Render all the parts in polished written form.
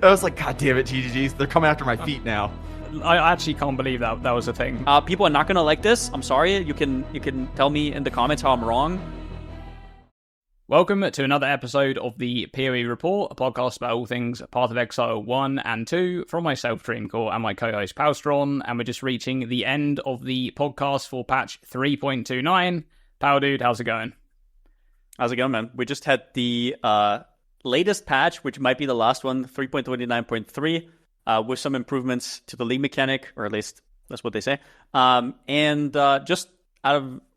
I was like, God damn it, GGGs, they're coming after my feet now. I actually can't believe that was a thing. People are not gonna like this. I'm sorry. You can tell me in the comments how I'm wrong. Welcome to another episode of the PoE Report, a podcast about all things Path of Exile 1 and 2 from myself, Dreamcore, and my co-host, Palstron, and we're just reaching the end of the podcast for patch 3.29. Pow dude, how's it going? How's it going, man? We just had the latest patch, which might be the last one, 3.29.3, with some improvements to the league mechanic, or at least that's what they say. Just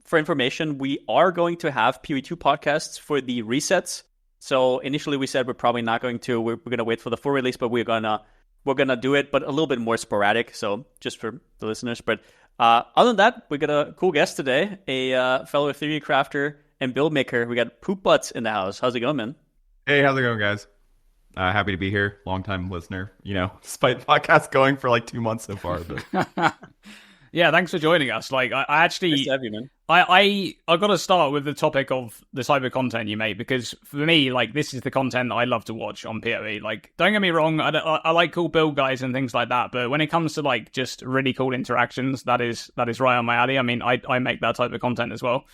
for information, we are going to have PoE2 podcasts for the resets. So initially we said we're probably not going to. We're going to wait for the full release, but we're gonna do it, but a little bit more sporadic. So just for the listeners. But other than that, we got a cool guest today, a fellow theory crafter and build maker. We got Poop Butts in the house. How's it going, man? Hey, how's it going, guys? Happy to be here. Long-time listener, despite the podcast going for like 2 months so far. But yeah, thanks for joining us. Like, I actually, nice to have you, man. I got to start with the topic of the type of content you make, because for me, like, this is the content that I love to watch on PoE. Like, don't get me wrong, I like cool build guys and things like that, but when it comes to like just really cool interactions, that is right on my alley. I mean, I make that type of content as well.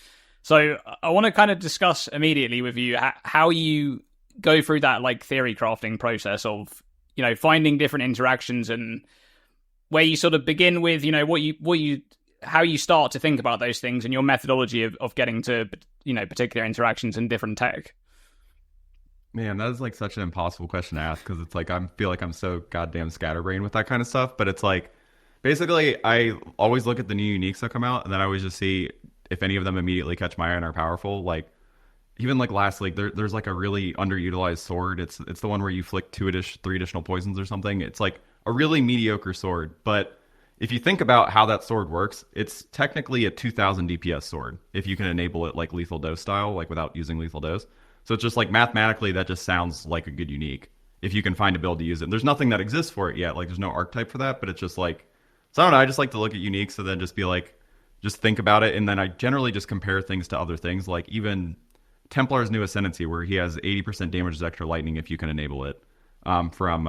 So I want to kind of discuss immediately with you how you go through that like theory crafting process of, finding different interactions, and where you sort of begin with, how you start to think about those things and your methodology of getting to, particular interactions in different tech. Man, that is like such an impossible question to ask, because it's like I feel like I'm so goddamn scatterbrained with that kind of stuff. But it's like, basically, I always look at the new uniques that come out, and then I always just see if any of them immediately catch my eye and are powerful. Like, even like last league, there's like a really underutilized sword. It's the one where you flick 3 additional poisons or something. It's like a really mediocre sword, but if you think about how that sword works, it's technically a 2000 DPS sword if you can enable it like lethal dose style, like without using lethal dose. So it's just like mathematically that just sounds like a good unique if you can find a build to use it. And there's nothing that exists for it yet. Like, there's no archetype for that, but it's just like, so I don't know. I just like to look at uniques and then just be like, just think about it. And then I generally just compare things to other things, like even Templar's New Ascendancy, where he has 80% damage as extra lightning if you can enable it. From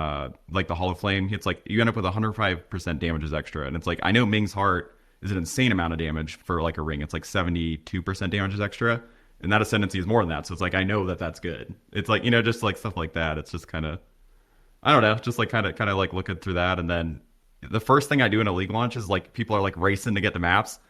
like the Allflame, it's like you end up with 105% damage as extra, and it's like, I know Ming's Heart is an insane amount of damage for like a ring. It's like 72% damage as extra, and that Ascendancy is more than that. So it's like, I know that that's good. It's like, just like stuff like that. It's just kind of, I don't know, just like kind of like looking through that. And then the first thing I do in a league launch is like, people are like racing to get the maps.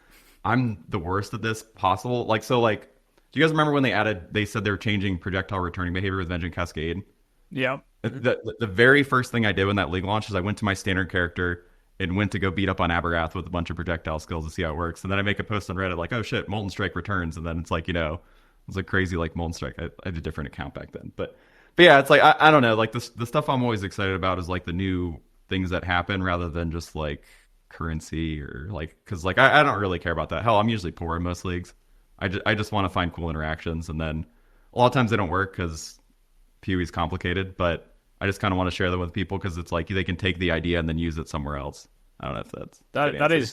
I'm the worst at this possible. Like, so like, do you guys remember when they said they were changing projectile returning behavior with Vengeance Cascade? Yeah. The very first thing I did when that league launch is I went to my standard character and went to go beat up on Aberrath with a bunch of projectile skills to see how it works. And then I make a post on Reddit like, oh shit, Molten Strike returns. And then it's like, it's like crazy, like Molten Strike. I had a different account back then. But yeah, it's like, I don't know. Like the stuff I'm always excited about is like the new things that happen rather than just like currency or like, because like I don't really care about that. Hell, I'm usually poor in most leagues. I just want to find cool interactions. And then a lot of times they don't work because PoE is complicated, but I just kind of want to share them with people because it's like they can take the idea and then use it somewhere else. I don't know if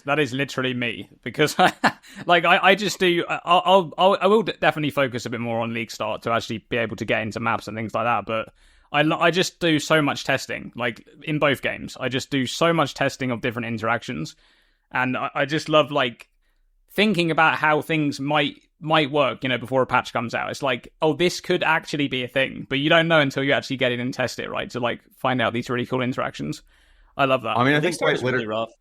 that is literally me, because I just do. I will definitely focus a bit more on league start to actually be able to get into maps and things like that. But I just do so much testing, like in both games. I just do so much testing of different interactions, and I just love like thinking about how things might work, before a patch comes out. It's like, oh, this could actually be a thing, but you don't know until you actually get in and test it, right? To like find out these really cool interactions. I love that. I mean, I think it's really rough.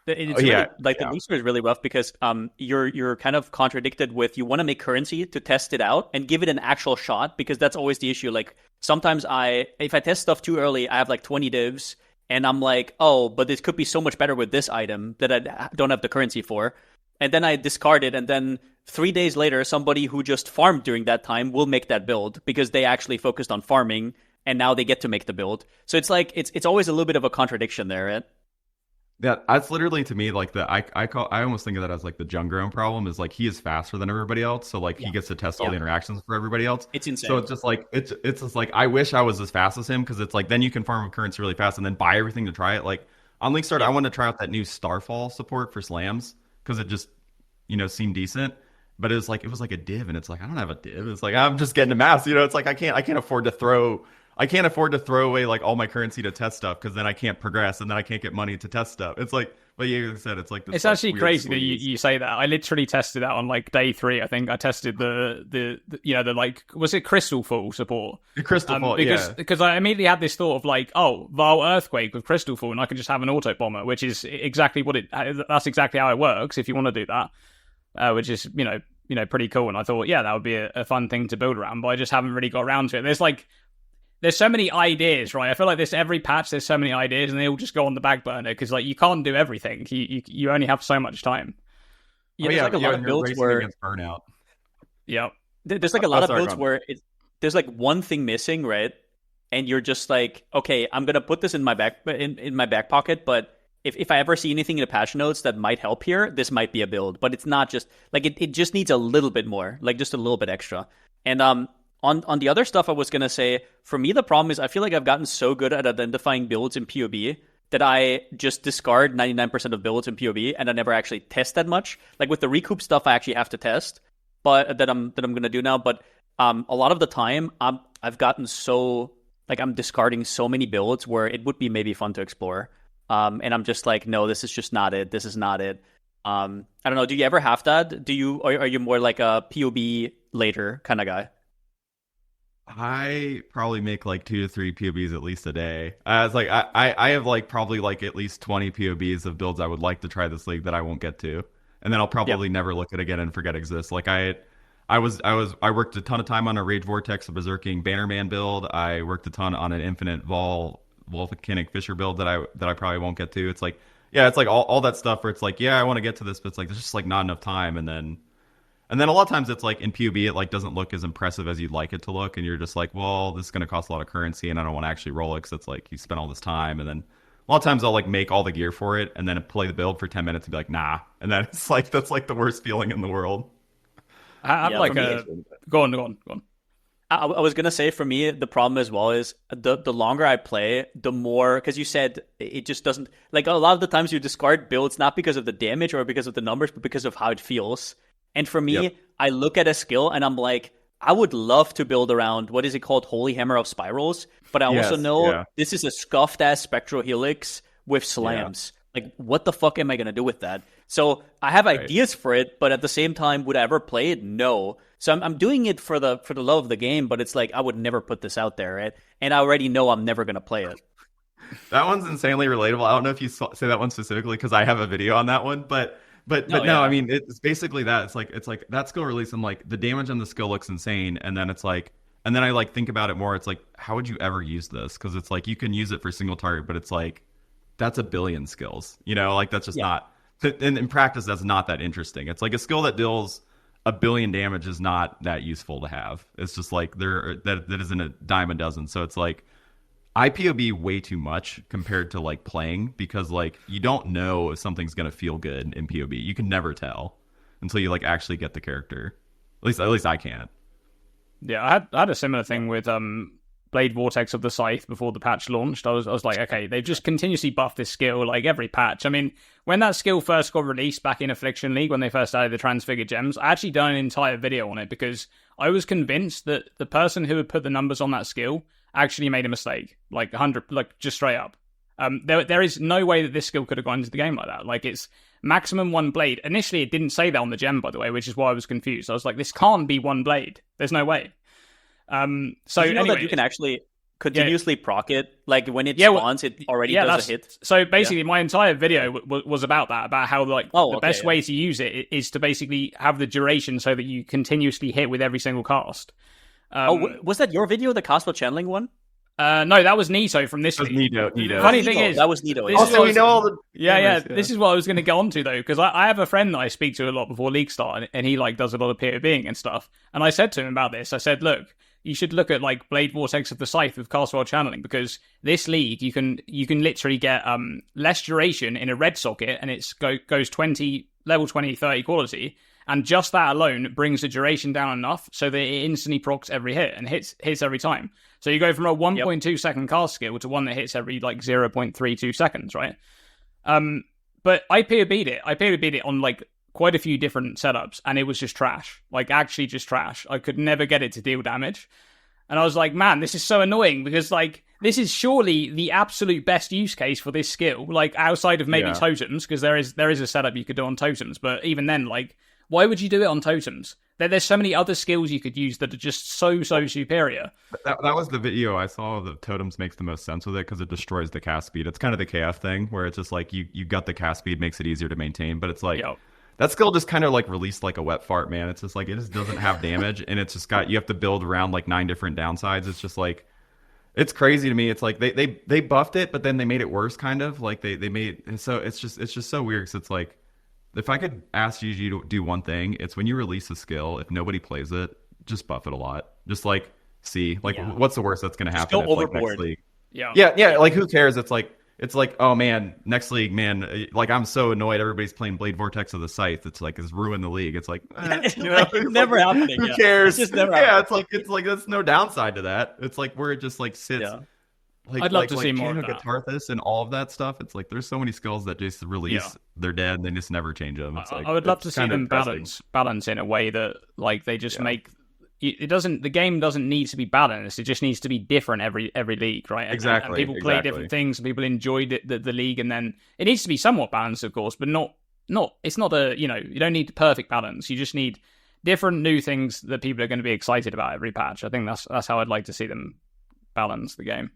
It's really, the league start is really rough because you're kind of contradicted with, you want to make currency to test it out and give it an actual shot, because that's always the issue. Like sometimes if I test stuff too early, I have like 20 divs and I'm like, oh, but this could be so much better with this item that I don't have the currency for. And then I discard it, and then 3 days later, somebody who just farmed during that time will make that build because they actually focused on farming, and now they get to make the build. So it's like it's always a little bit of a contradiction there, right? Yeah, that's literally to me like I almost think of that as like the Junggrown problem, is like he is faster than everybody else, so like he gets to test all the interactions for everybody else. It's insane. So it's just like it's just like, I wish I was as fast as him, because it's like then you can farm currency really fast and then buy everything to try it. Like on League Start, I want to try out that new Starfall support for slams because it just seemed decent. But it was like a div, and it's like, I don't have a div. It's like, I'm just getting a mass. It's like I can't afford to throw I can't afford to throw away like all my currency to test stuff because then I can't progress and then I can't get money to test stuff. It's like, but yeah, like I said, it's like this. It's like, actually weird crazy that squeeze. you say that. I literally tested that on like day 3. I think I tested the like, was it Crystal Fall support? The Crystal Fall, because I immediately had this thought of like, oh, Vile Earthquake with Crystal Fall, and I can just have an auto bomber, which is exactly that's exactly how it works if you want to do that, which is pretty cool. And I thought, yeah, that would be a fun thing to build around, but I just haven't really got around to it. There's so many ideas, right? I feel like every patch there's so many ideas, and they all just go on the back burner because like you can't do everything. You only have so much time. Yeah, there's like a lot of builds where against burnout. Yeah, there's like a lot of builds where there's like one thing missing, right? And you're just like, okay, I'm gonna put this in my back pocket, but if I ever see anything in the patch notes that might help here, this might be a build. But it's not just like it just needs a little bit more, like just a little bit extra. And on the other stuff, I was gonna say, for me the problem is I feel like I've gotten so good at identifying builds in PoB that I just discard 99% of builds in PoB and I never actually test that much. Like with the recoup stuff, I actually have to test, but that I'm gonna do now. But a lot of the time, I've gotten so like I'm discarding so many builds where it would be maybe fun to explore. And I'm just like, no, this is just not it. This is not it. I don't know. Do you ever have that? Are you more like a PoB later kind of guy? I probably make like 2 to 3 POBs at least a day. It's like I have like probably like at least 20 POBs of builds I would like to try this league that I won't get to, and then I'll probably never look at it again and forget it exists. Like I worked a ton of time on a Rage Vortex, a Berserking Bannerman build. I worked a ton on an Infinite Volcanic Fisher build that I probably won't get to. It's like, yeah, it's like all that stuff where it's like, yeah, I want to get to this, but it's like there's just like not enough time, and then a lot of times it's like in PoB it like doesn't look as impressive as you'd like it to look, and you're just like, well, this is going to cost a lot of currency, and I don't want to actually roll it because it's like you spent all this time, and then a lot of times I'll like make all the gear for it and then play the build for 10 minutes and be like, nah, and then it's like that's like the worst feeling in the world. I'm Yeah, like for me, a go on. I was gonna say for me the problem as well is the longer I play, the more, because you said it just doesn't, like a lot of the times you discard builds not because of the damage or because of the numbers, but because of how it feels. And for me, I look at a skill and I'm like, I would love to build around what is it called, Holy Hammer of Spirals, but I also know this is a scuffed ass Spectral Helix with slams. Like, what the fuck am I gonna do with that? So I have ideas for it, but at the same time, would I ever play it? No. So I'm doing it for the love of the game, but it's like I would never put this out there, right? And I already know I'm never gonna play it. That one's insanely relatable. I don't know if you say that one specifically because I have a video on that one, but no, I mean it's basically that. It's like that skill release and like the damage on the skill looks insane, and then it's like, and then I like think about it more. It's like, how would you ever use this? Because it's like you can use it for single target, but it's like that's a billion skills, like that's just not. In practice, that's not that interesting. It's like a skill that deals a billion damage is not that useful to have. It's just like that isn't a dime a dozen. So it's like I POB way too much compared to like playing, because like you don't know if something's gonna feel good in POB. You can never tell until you like actually get the character. At least I can't. Yeah, I had a similar thing with Blade Vortex of the Scythe before the patch launched. I was like, okay, they've just continuously buffed this skill like every patch. I mean, when that skill first got released back in Affliction League, when they first added the Transfigured Gems, I actually done an entire video on it because I was convinced that the person who had put the numbers on that skill actually made a mistake, like 100, like just straight up. There is no way that this skill could have gone into the game like that. Like, it's maximum one blade. Initially, it didn't say that on the gem, by the way, which is why I was confused. I was like, this can't be one blade. There's no way. So did you know anyway, that you can actually continuously proc it, like when it spawns, it already does a hit. So basically, my entire video was about that, about how like the best way to use it is to basically have the duration so that you continuously hit with every single cast. Was that your video, the Cosmo channeling one? No, that was Nito from this league. Nito. Funny thing is, that was Nito. Also, we know all the yeah. This is what I was going to get onto though, because I have a friend that I speak to a lot before League start, and he like does a lot of PoBing and stuff. And I said to him about this. I said, look, you should look at like Blade Vortex of the Scythe with Castwell channeling, because this league you can literally get less duration in a red socket, and it goes 20 level 20 30 quality, and just that alone brings the duration down enough so that it instantly procs every hit and hits every time. So you go from a 1.2 second cast skill to one that hits every like 0.32 seconds, right? But I PoB'd it. I PoB'd it on like quite a few different setups, and it was just trash. Like, actually just trash. I could never get it to deal damage. And I was like, man, this is so annoying because like this is surely the absolute best use case for this skill, like outside of maybe totems, because there is a setup you could do on totems, but even then, like, why would you do it on totems? There's so many other skills you could use that are just so superior. That was the video I saw. The totems makes the most sense with it because it destroys the cast speed. It's kind of the KF thing where it's just like you got the cast speed, makes it easier to maintain, but it's like that skill just kind of like released like a wet fart, man. It's just like it just doesn't have damage, and it's just got you have to build around like 9 different downsides. It's just like it's crazy to me. It's like they buffed it, but then they made it worse, kind of like they made. And so it's just so weird. So it's like if I could ask GG to do one thing, it's when you release a skill, if nobody plays it, just buff it a lot. Just like see like what's the worst that's going to happen if, like, next league. Yeah. Like who cares? It's like, oh man, next league, man, like I'm so annoyed everybody's playing Blade Vortex of the Scythe. It's like it's ruined the league. It's like it's never happening. Who cares? It's just never happening. It's like that's no downside to that. It's like where it just like sits. Yeah. Like, I'd love to see more of that. Catharsis and all of that stuff. It's like there's so many skills that just release, they're dead, and they just never change them. It's like, I would love to see them balance in a way that like they just make it doesn't. The game doesn't need to be balanced. It just needs to be different every league, right? Exactly. And people play different things, and people enjoy the league, and then it needs to be somewhat balanced, of course, but not. It's not a you don't need perfect balance. You just need different new things that people are going to be excited about every patch. I think that's how I'd like to see them balance the game.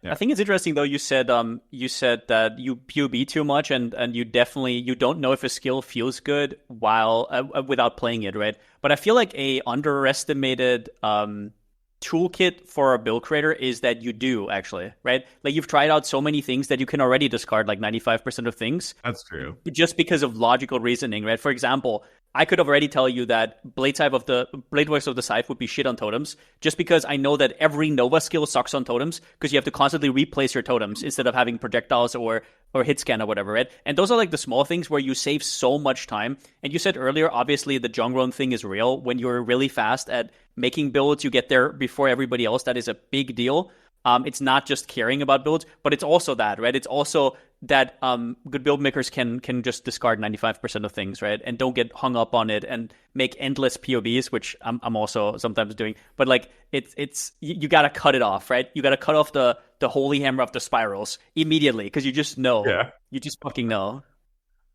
I think it's interesting though. You said that you PoB too much, and you don't know if a skill feels good while without playing it, right? But I feel like a underestimated toolkit for a build creator is that you do actually, right? Like you've tried out so many things that you can already discard like 95% of things. That's true. Just because of logical reasoning, right? For example, I could already tell you that Blade Voice of the Scythe would be shit on totems, just because I know that every Nova skill sucks on totems, because you have to constantly replace your totems instead of having projectiles or hit scan or whatever, right? And those are like the small things where you save so much time. And you said earlier, obviously the Jungron thing is real. When you're really fast at making builds, you get there before everybody else. That is a big deal. It's not just caring about builds, but it's also that, right? It's also that good build makers can just discard 95% of things, right? And don't get hung up on it and make endless POBs, which I'm also sometimes doing. But like it's you got to cut it off, right? You got to cut off the holy hammer of the spirals immediately, because you just know. Yeah. You just fucking know.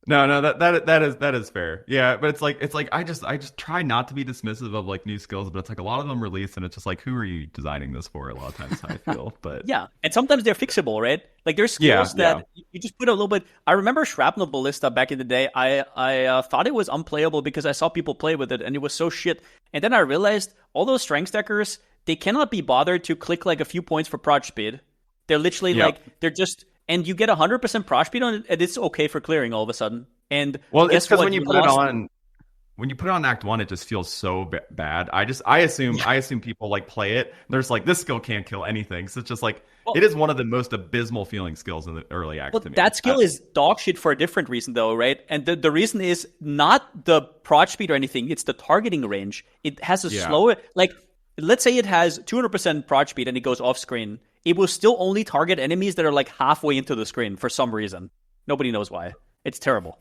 No, that is fair. Yeah, but it's like I just try not to be dismissive of like new skills, but it's like a lot of them release, and it's just like, who are you designing this for? A lot of times, I feel. But yeah, and sometimes they're fixable, right? Like there's skills that you just put a little bit. I remember Shrapnel Ballista back in the day. I thought it was unplayable because I saw people play with it, and it was so shit. And then I realized all those strength stackers, they cannot be bothered to click like a few points for proj speed. They're literally like they're just. And you get 100% proj speed on it, and it's okay for clearing all of a sudden. And well, it's because when you put it on Act 1, it just feels so bad. I assume people like play it. There's like, this skill can't kill anything. So it's just like, it is one of the most abysmal feeling skills in the early Act to me. That skill is dog shit for a different reason though, right? And the reason is not the proj speed or anything. It's the targeting range. It has a slower, like, let's say it has 200% proj speed and it goes off screen. It will still only target enemies that are like halfway into the screen for some reason. Nobody knows why. It's terrible.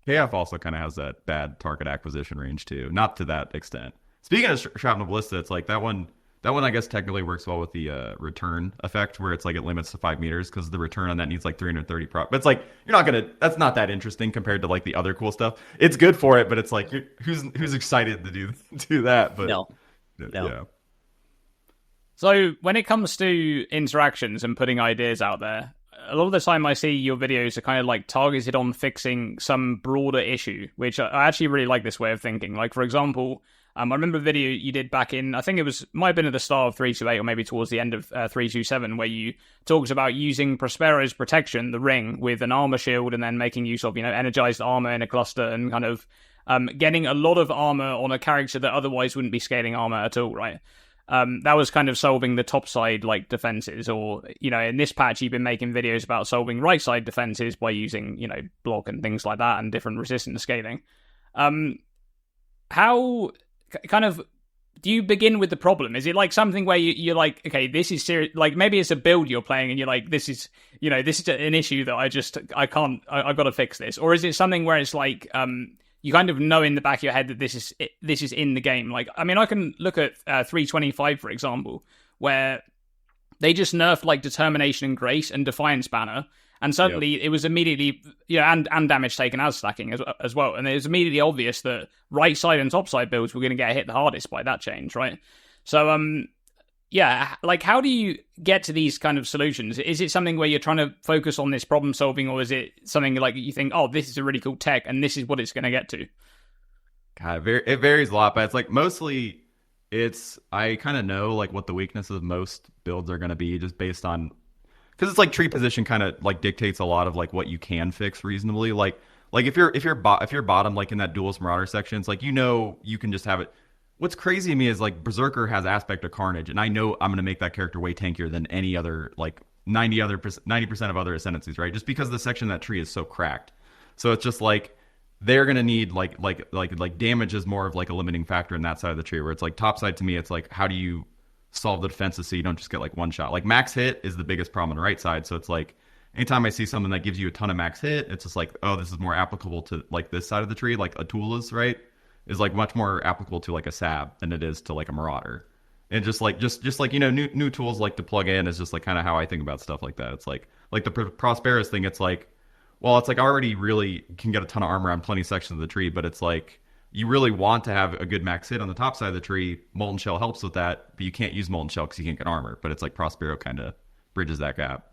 KF also kind of has that bad target acquisition range too. Not to that extent. Speaking of Shrapnel Ballista, it's like that one I guess technically works well with the return effect, where it's like it limits to 5 meters, because the return on that needs like 330 prop. But it's like that's not that interesting compared to like the other cool stuff. It's good for it, but it's like who's excited to do that? But no. Yeah. So when it comes to interactions and putting ideas out there, a lot of the time I see your videos are kind of like targeted on fixing some broader issue, which I actually really like this way of thinking. Like, for example, I remember a video you did back in, I think might have been at the start of 328 or maybe towards the end of 327, where you talked about using Prospero's protection, the ring, with an armor shield, and then making use of, energized armor in a cluster, and kind of getting a lot of armor on a character that otherwise wouldn't be scaling armor at all, right? That was kind of solving the top side like defenses, or in this patch you've been making videos about solving right side defenses by using block and things like that and different resistance scaling. How kind of do you begin with the problem? Is it like something where you're like, okay, this is serious, like maybe it's a build you're playing and you're like, this is an issue that I've got to fix this? Or is it something where it's like you kind of know in the back of your head that this is in the game. Like, I mean, I can look at 325, for example, where they just nerfed like Determination and Grace and Defiance banner, and suddenly it was immediately, and damage taken as stacking as well. And it was immediately obvious that right side and top side builds were going to get hit the hardest by that change, right? So, like, how do you get to these kind of solutions? Is it something where you're trying to focus on this problem solving, or is it something like you think, oh, this is a really cool tech and this is what it's going to get to? God, it varies a lot, but it's like mostly I kind of know like what the weaknesses of most builds are going to be just based on, because it's like tree position kind of like dictates a lot of like what you can fix reasonably. Like if you're bottom like in that Duelist Marauder section, it's like you can just have it. What's crazy to me is like Berserker has aspect of Carnage, and I know I'm going to make that character way tankier than any other like 90% of other ascendancies, right? Just because the section of that tree is so cracked. So it's just like they're going to need like damage is more of like a limiting factor in that side of the tree, where it's like top side to me, it's like how do you solve the defenses so you don't just get like one shot? Like max hit is the biggest problem on the right side, so it's like anytime I see something that gives you a ton of max hit, it's just like, oh, this is more applicable to like this side of the tree, like a tool is like much more applicable to like a Sab than it is to like a Marauder. And just like new tools like to plug in is just like kind of how I think about stuff like that. It's like the Prosperous thing, it's like, well, it's like I already really can get a ton of armor on plenty sections of the tree, but it's like you really want to have a good max hit on the top side of the tree. Molten Shell helps with that, but you can't use Molten Shell because you can't get armor. But it's like Prospero kind of bridges that gap.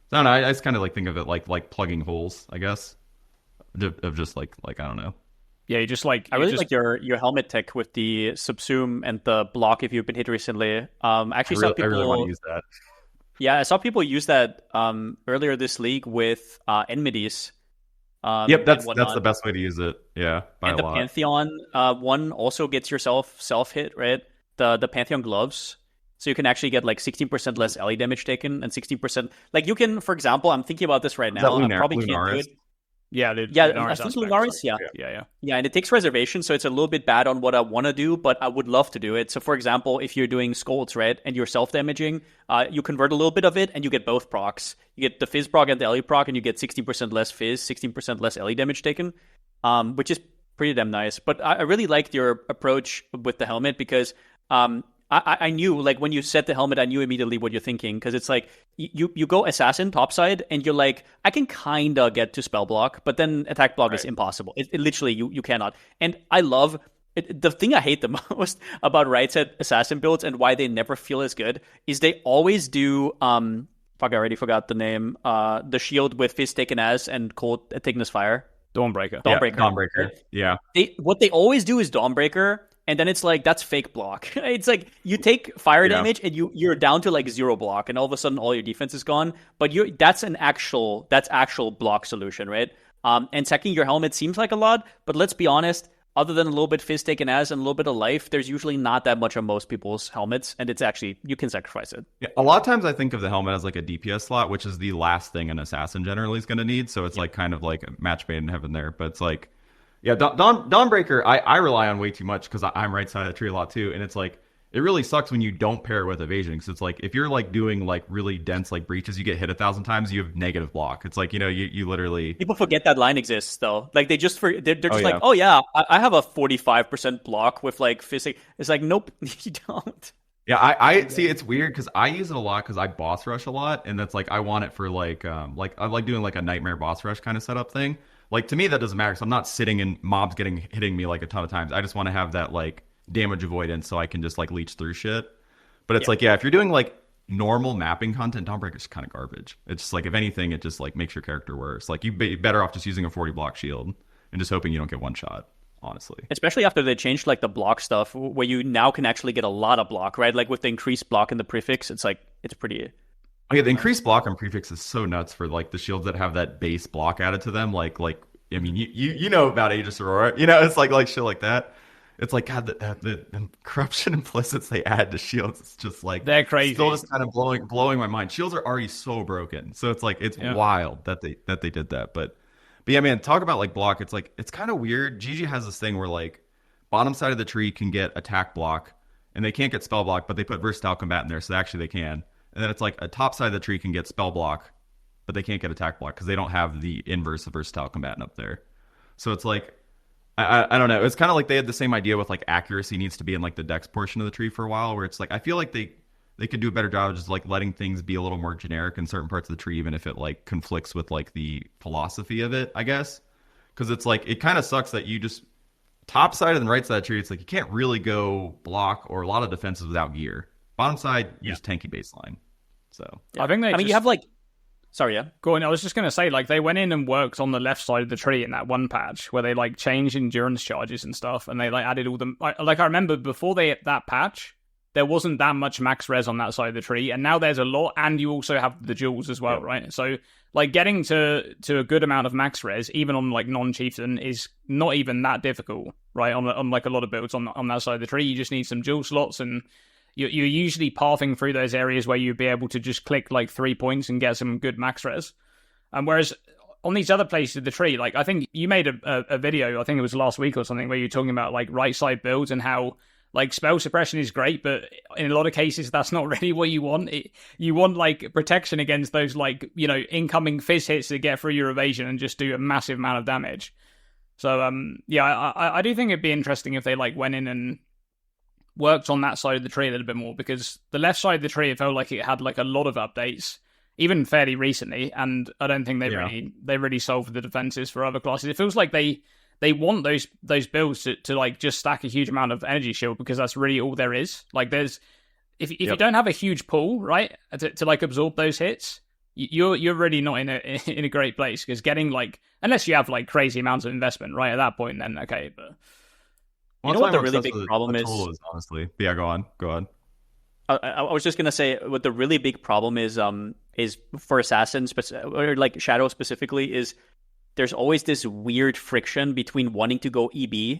So I don't know. I just kind of like think of it like plugging holes, I guess, of just like I don't know. Yeah, you just like I really like your helmet tech with the subsume and the block if you've been hit recently. I really want to use that. Yeah, I saw people use that earlier this league with Enmities. Yep, that's the best way to use it. Yeah, by and a the lot. Pantheon one also gets yourself self hit, right? The Pantheon gloves, so you can actually get like 16% less LE damage taken and 16%. Like you can, for example, I'm thinking about this right now. I probably can't do it. Yeah, I think Luminaris, yeah, and it takes reservation, so it's a little bit bad on what I want to do, but I would love to do it. So, for example, if you're doing Scolds, right, and you're self-damaging, you convert a little bit of it, and you get both procs. You get the Fizz proc and the LE proc, and you get 16% less Fizz, 16% less LE damage taken, which is pretty damn nice. But I really liked your approach with the helmet because I knew, like, when you set the helmet, I knew immediately what you're thinking, because it's like, you go Assassin topside, and you're like, I can kind of get to spell block, but then attack block is impossible. It literally, you cannot. And I love, the thing I hate the most about right side Assassin builds and why they never feel as good is they always do, fuck, I already forgot the name, the shield with Fizz taken as and Cold Ignis Fire. Dawnbreaker. Dawnbreaker. Yeah. What they always do is Dawnbreaker, and then it's like, that's fake block. It's like, you take fire damage, and you're down to like 0 block, and all of a sudden all your defense is gone. But that's actual block solution, right? And sacking your helmet seems like a lot, but let's be honest, other than a little bit Fizz taken as and a little bit of life, there's usually not that much on most people's helmets, and it's actually, you can sacrifice it. Yeah, a lot of times I think of the helmet as like a DPS slot, which is the last thing an assassin generally is going to need. So it's like kind of like a match made in heaven there. But it's like, yeah, Dawnbreaker, I rely on way too much because I'm right side of the tree a lot too. And it's like, it really sucks when you don't pair it with evasion, because it's like, if you're like doing like really dense like breaches, you get hit 1,000 times, you have negative block. It's like, you literally, people forget that line exists though. Like they're just like, oh yeah, I have a 45% block with like Fizz. It's like, nope, you don't. Yeah, I see. It's weird because I use it a lot because I boss rush a lot, and that's like, I want it for like I like doing like a nightmare boss rush kind of setup thing. Like, to me, that doesn't matter, because I'm not sitting and mobs hitting me like a ton of times. I just want to have that like damage avoidance so I can just like leech through shit. But it's like, yeah, if you're doing like normal mapping content, Dawnbreaker is kind of garbage. It's just like, if anything, it just like makes your character worse. Like, you'd be better off just using a 40 block shield and just hoping you don't get one shot, honestly. Especially after they changed like the block stuff, where you now can actually get a lot of block, right? Like with the increased block in the prefix, it's like, it's pretty. Oh yeah, the increased block on prefix is so nuts for like the shields that have that base block added to them. Like I mean, you know about Aegis Aurora, it's like shit like that. It's like, God, the corruption implicits they add to shields, it's just like, they're crazy. Still just kind of blowing my mind. Shields are already so broken, so it's like, it's wild that they did that. But yeah, man, talk about like block. It's like, it's kind of weird. GG has this thing where like bottom side of the tree can get attack block, and they can't get spell block, but they put versatile combat in there, so actually they can. And then it's like a top side of the tree can get spell block, but they can't get attack block because they don't have the inverse of versatile combatant up there. So it's like, I don't know. It's kind of like they had the same idea with like accuracy needs to be in like the dex portion of the tree for a while, where it's like I feel like they could do a better job of just like letting things be a little more generic in certain parts of the tree, even if it like conflicts with like the philosophy of it, I guess. Because it's like it kind of sucks that you just top side and right side of the tree, it's like you can't really go block or a lot of defenses without gear. Bottom side, just tanky baseline. So I think I mean, you have like, sorry, yeah. Go on. I was just going to say, like, they went in and worked on the left side of the tree in that one patch where they, like, changed endurance charges and stuff, and they, like, added all the... Like, I remember before that patch, there wasn't that much max res on that side of the tree, and now there's a lot, and you also have the jewels as well, right? So, like, getting to a good amount of max res, even on, like, non-chieftain, is not even that difficult, right? On like, a lot of builds on that side of the tree, you just need some jewel slots, and you're usually pathing through those areas where you'd be able to just click like 3 points and get some good max res. Whereas on these other places of the tree, like I think you made a video, I think it was last week or something, where you're talking about like right side builds and how like spell suppression is great, but in a lot of cases that's not really what you want. You want like protection against those like, you know, incoming fizz hits that get through your evasion and just do a massive amount of damage. So yeah, I do think it'd be interesting if they like went in and worked on that side of the tree a little bit more, because the left side of the tree, it felt like it had like a lot of updates, even fairly recently, and I don't think they really solved the defenses for other classes. It feels like they want those builds to like just stack a huge amount of energy shield, because that's really all there is. Like there's if you don't have a huge pool, right, to like absorb those hits, you're really not in a great place, because getting like, unless you have like crazy amounts of investment, right, at that point, then okay, but. You know what the really big problem is? Honestly, yeah, go on. I was just gonna say what the really big problem is for assassins, or like Shadow specifically, is there's always this weird friction between wanting to go EB,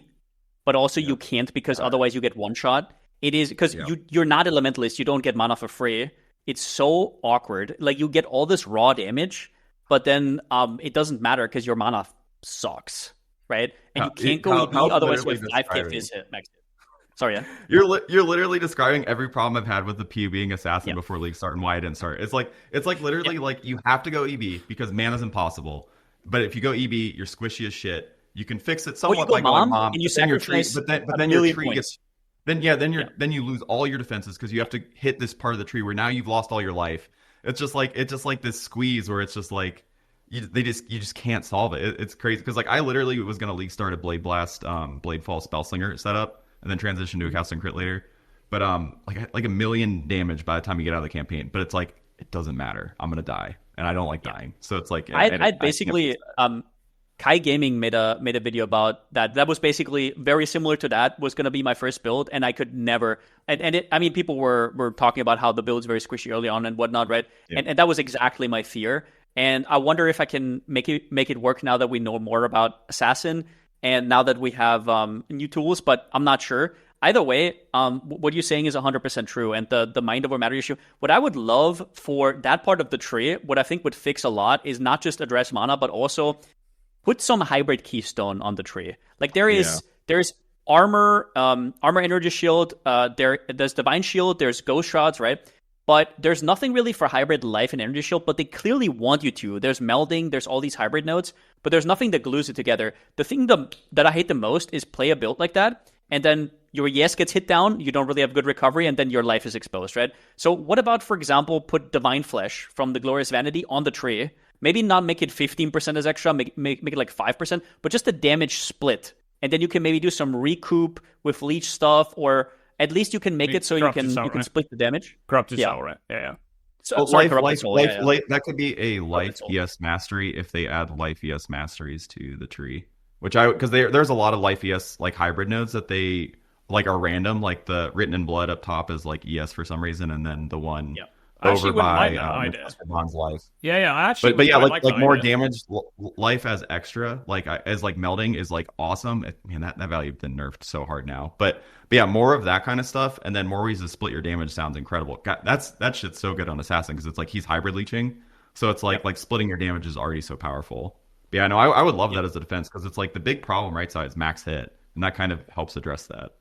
but also you can't, because otherwise you get one shot. It is because you're not elementalist, you don't get mana for free. It's so awkward. Like you get all this raw damage, but then it doesn't matter because your mana sucks. Right, and you can't go EB, otherwise you have 5k fizz hit max. Sorry, yeah. You're literally describing every problem I've had with the PoE being assassin before league start and why I didn't start. It's like literally like you have to go EB because mana's impossible. But if you go EB, you're squishy as shit. You can fix it somewhat by going mom, and you sacrifice but then your tree gets then you lose all your defenses because you have to hit this part of the tree where now you've lost all your life. It's just like this squeeze where it's just like you just can't solve it. It's crazy because like I literally was gonna league start a Blade Blast, Blade Fall Spellslinger setup, and then transition to a casting crit later. But like a million damage by the time you get out of the campaign. But it's like it doesn't matter. I'm gonna die, and I don't like dying. So it's like I basically Kai Gaming made a video about that. That was basically very similar to that. Was gonna be my first build, and I could never. I mean, people were talking about how the build's very squishy early on and whatnot, right? Yeah. And that was exactly my fear. And I wonder if I can make it work now that we know more about Assassin and now that we have new tools, but I'm not sure. Either way, what you're saying is 100% true. And the mind over matter issue, what I would love for that part of the tree, what I think would fix a lot is not just address mana, but also put some hybrid keystone on the tree. Like there's armor energy shield, there's divine shield, there's ghost shards, right? But there's nothing really for hybrid life and energy shield, but they clearly want you to. There's melding, there's all these hybrid nodes, but there's nothing that glues it together. The thing that I hate the most is play a build like that, and then your yes gets hit down, you don't really have good recovery, and then your life is exposed, right? So what about, for example, put Divine Flesh from the Glorious Vanity on the tree? Maybe not make it 15% as extra, make it like 5%, but just a damage split. And then you can maybe do some recoup with leech stuff, or at least you can make it so you can split the damage. Corrupted Soul, right? Yeah. So that could be a life ES mastery if they add life ES masteries to the tree. Because there's a lot of life ES like hybrid nodes that they like are random. Like the Written in Blood up top is like ES for some reason, and then the one over by Mon's life. Yeah, I actually. But yeah, like more damage, life as extra, like as like melding is like awesome. Man, that value has been nerfed so hard now. But yeah, more of that kind of stuff, and then more ways to split your damage sounds incredible. God, that shit's so good on Assassin because it's like he's hybrid leeching, so it's like splitting your damage is already so powerful. But yeah, no, I would love that as a defense because it's like the big problem right side is max hit, and that kind of helps address that.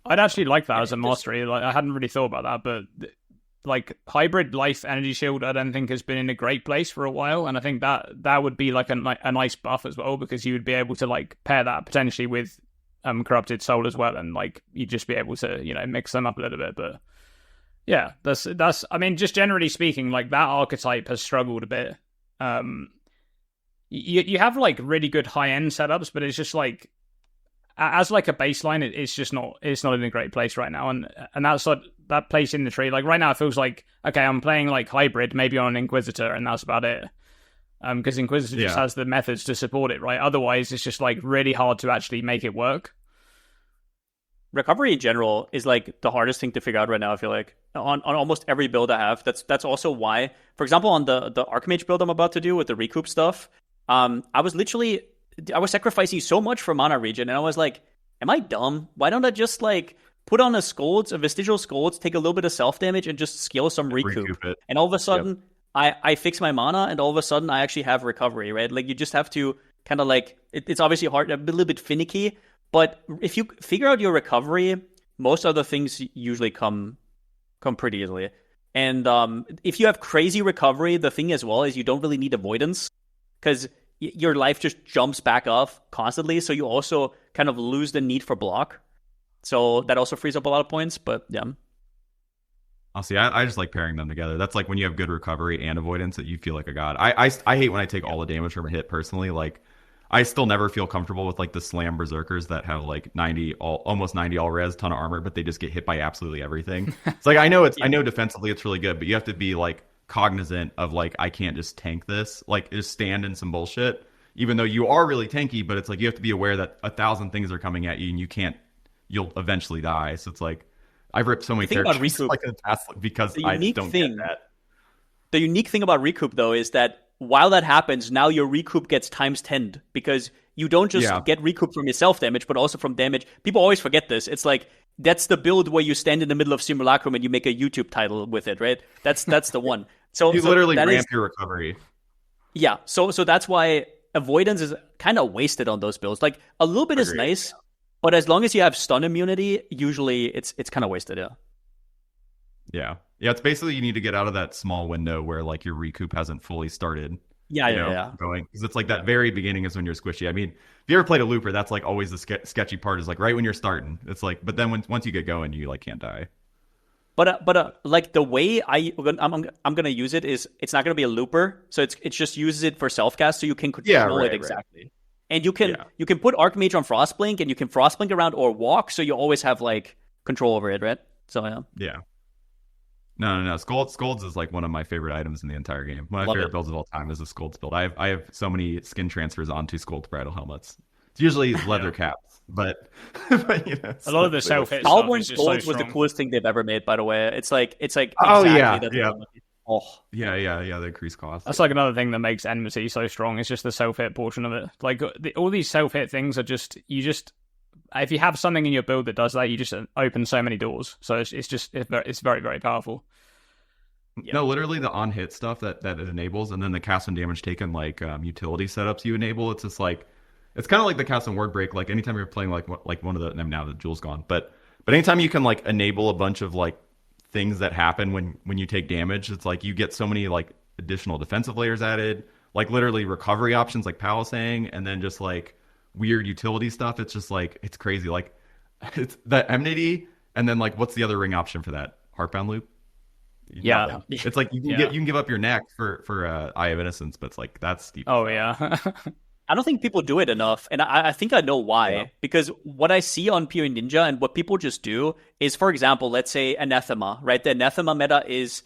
I'd actually like that as a mastery. Like I hadn't really thought about that, but like hybrid life energy shield, I don't think has been in a great place for a while, and I think that would be like a nice buff as well, because you would be able to like pair that potentially with Corrupted Soul as well, and like you'd just be able to, you know, mix them up a little bit. But yeah, that's I mean, just generally speaking, like that archetype has struggled a bit. You have like really good high end setups, but it's just like as like a baseline, it's not in a great place right now, and that's like that place in the tree. Like right now, it feels like okay, I'm playing like hybrid, maybe on an Inquisitor, and that's about it. Because Inquisitor just has the methods to support it, right? Otherwise, it's just like really hard to actually make it work. Recovery in general is like the hardest thing to figure out right now. I feel like on almost every build I have. That's also why, for example, on the Archmage build I'm about to do with the recoup stuff, I was sacrificing so much for mana regen, and I was like, am I dumb? Why don't I just like put on a vestigial scolds, take a little bit of self damage, and just scale some recoup it. And all of a sudden, I fix my mana, and all of a sudden I actually have recovery, right? Like you just have to kind of like it's obviously hard, a little bit finicky, but if you figure out your recovery, most other things usually come pretty easily. And if you have crazy recovery, the thing as well is you don't really need avoidance because your life just jumps back off constantly, so you also kind of lose the need for block. So that also frees up a lot of points, but yeah. Honestly, I just like pairing them together. That's like when you have good recovery and avoidance that you feel like a god. I hate when I take all the damage from a hit personally. Like, I still never feel comfortable with like the slam berserkers that have like almost 90 all res, ton of armor, but they just get hit by absolutely everything. It's like I know defensively it's really good, but you have to be like cognizant of like I can't just tank this, like just stand in some bullshit. Even though you are really tanky, but it's like you have to be aware that 1,000 things are coming at you and you'll eventually die. So it's like I've ripped so many characters like in the past because I don't get that. The unique thing about recoup though is that while that happens, now your recoup gets times 10 because you don't just get recoup from your self damage, but also from damage. People always forget this. It's like that's the build where you stand in the middle of Simulacrum and you make a YouTube title with it, right? That's the one. So you literally ramp your recovery. Yeah. So that's why avoidance is kind of wasted on those builds. Like a little bit is nice, but as long as you have stun immunity, usually it's kind of wasted. Yeah. Yeah. Yeah, it's basically you need to get out of that small window where like your recoup hasn't fully started. Going because it's like that very beginning is when you're squishy. I mean, if you ever played a looper, that's like always the sketchy part is like right when you're starting. It's like, but then once you get going, you like can't die. But like the way I'm gonna use it is it's not gonna be a looper, so it just uses it for self cast, so you can control it exactly. Right. And you can put Archmage on Frostblink, and you can Frostblink around or walk, so you always have like control over it, right? So yeah. No. Scolds is like one of my favorite items in the entire game. One of my favorite builds of all time is the Scolds build. I have so many skin transfers onto Scolds bridal helmets. It's usually leather caps, but you know, a lot of the self hit stuff is just so strong. Was the coolest thing they've ever made, by the way. It's like oh exactly yeah. The increased cost. That's like another thing that makes Enmity so strong. It's just the self hit portion of it. Like all these self hit things are just if you have something in your build that does that, you just open so many doors. So it's very, very powerful. Yeah. No, literally the on hit stuff that it enables, and then the cast and damage taken like utility setups you enable. It's just like it's kind of like the cast and ward break. Like anytime you're playing like one of the now the jewel's gone, but anytime you can like enable a bunch of like things that happen when you take damage, it's like you get so many like additional defensive layers added, like literally recovery options like Pal was saying, and then just like weird utility stuff. It's just like it's crazy. Like it's that enmity, and then like what's the other ring option for that? Heartbound loop. Yeah, it's like you can give up your neck for Eye of Innocence, but it's like that's steep. Oh yeah. I don't think people do it enough, and I think I know why. Yeah. Because what I see on PoE Ninja and what people just do is, for example, let's say Anathema, right? The Anathema meta is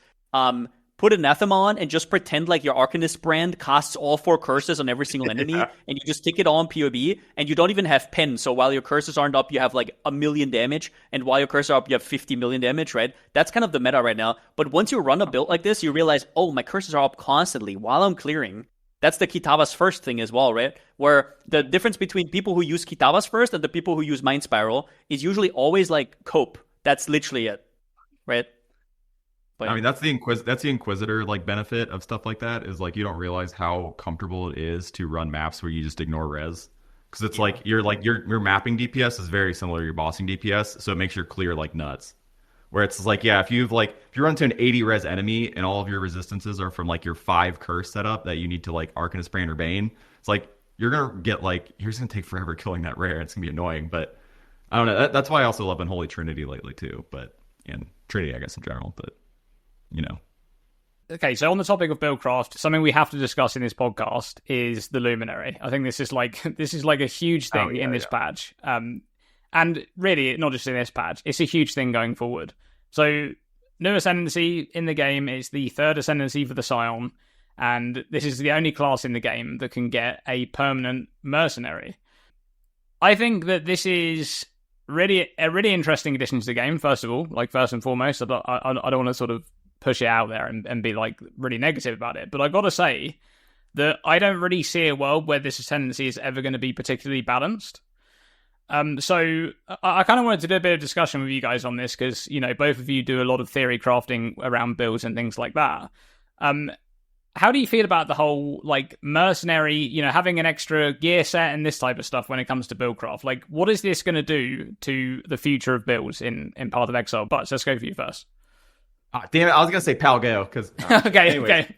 put Anathema on and just pretend like your Arcanist brand casts all 4 curses on every single enemy, and you just stick it all on PoB, and you don't even have pen. So while your curses aren't up, you have like 1 million damage, and while your curses are up, you have 50 million damage, right? That's kind of the meta right now. But once you run a build like this, you realize, oh, my curses are up constantly while I'm clearing. That's the Kitava's first thing as well, right? Where the difference between people who use Kitava's first and the people who use Mind Spiral is usually always like cope. That's literally it, right? But, I mean, that's the Inquisitor like benefit of stuff like that is like you don't realize how comfortable it is to run maps where you just ignore res because it's like your mapping DPS is very similar to your bossing DPS, so it makes your clear like nuts. Where it's like, if you run into an 80 res enemy and all of your resistances are from like your 5 curse setup that you need to like Arcanist Brand or Bane, it's like you're gonna get like you're just gonna take forever killing that rare. It's gonna be annoying, but I don't know. That's why I also love Unholy Trinity lately too. But and Trinity, I guess in general. But you know, Okay, so on the topic of buildcraft, something we have to discuss in this podcast is the Luminary. I think this is like a huge thing in this patch. And really, not just in this patch, it's a huge thing going forward. So, new ascendancy in the game is the third ascendancy for the Scion, and this is the only class in the game that can get a permanent mercenary. I think that this is really a really interesting addition to the game. First of all, like first and foremost, I don't want to sort of push it out there and be like really negative about it, but I gotta say that I don't really see a world where this ascendancy is ever going to be particularly balanced. So I kind of wanted to do a bit of discussion with you guys on this because, you know, both of you do a lot of theory crafting around builds and things like that. How do you feel about the whole, like, mercenary, you know, having an extra gear set and this type of stuff when it comes to buildcraft? Like, what is this going to do to the future of builds in Path of Exile? But let's go for you first. oh, damn it! I was gonna say Pal go because Okay, okay.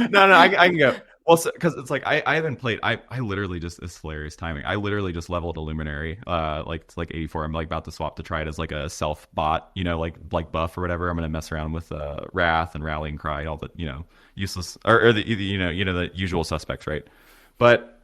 no, I can go. Well, because it's like I haven't played. I literally just, it's hilarious timing. I literally just leveled a Luminary. Like it's like 84. I'm like about to swap to try it as like a self bot, you know, like buff or whatever. I'm gonna mess around with Wrath and Rallying Cry, all the, you know, useless or the you know the usual suspects, right? But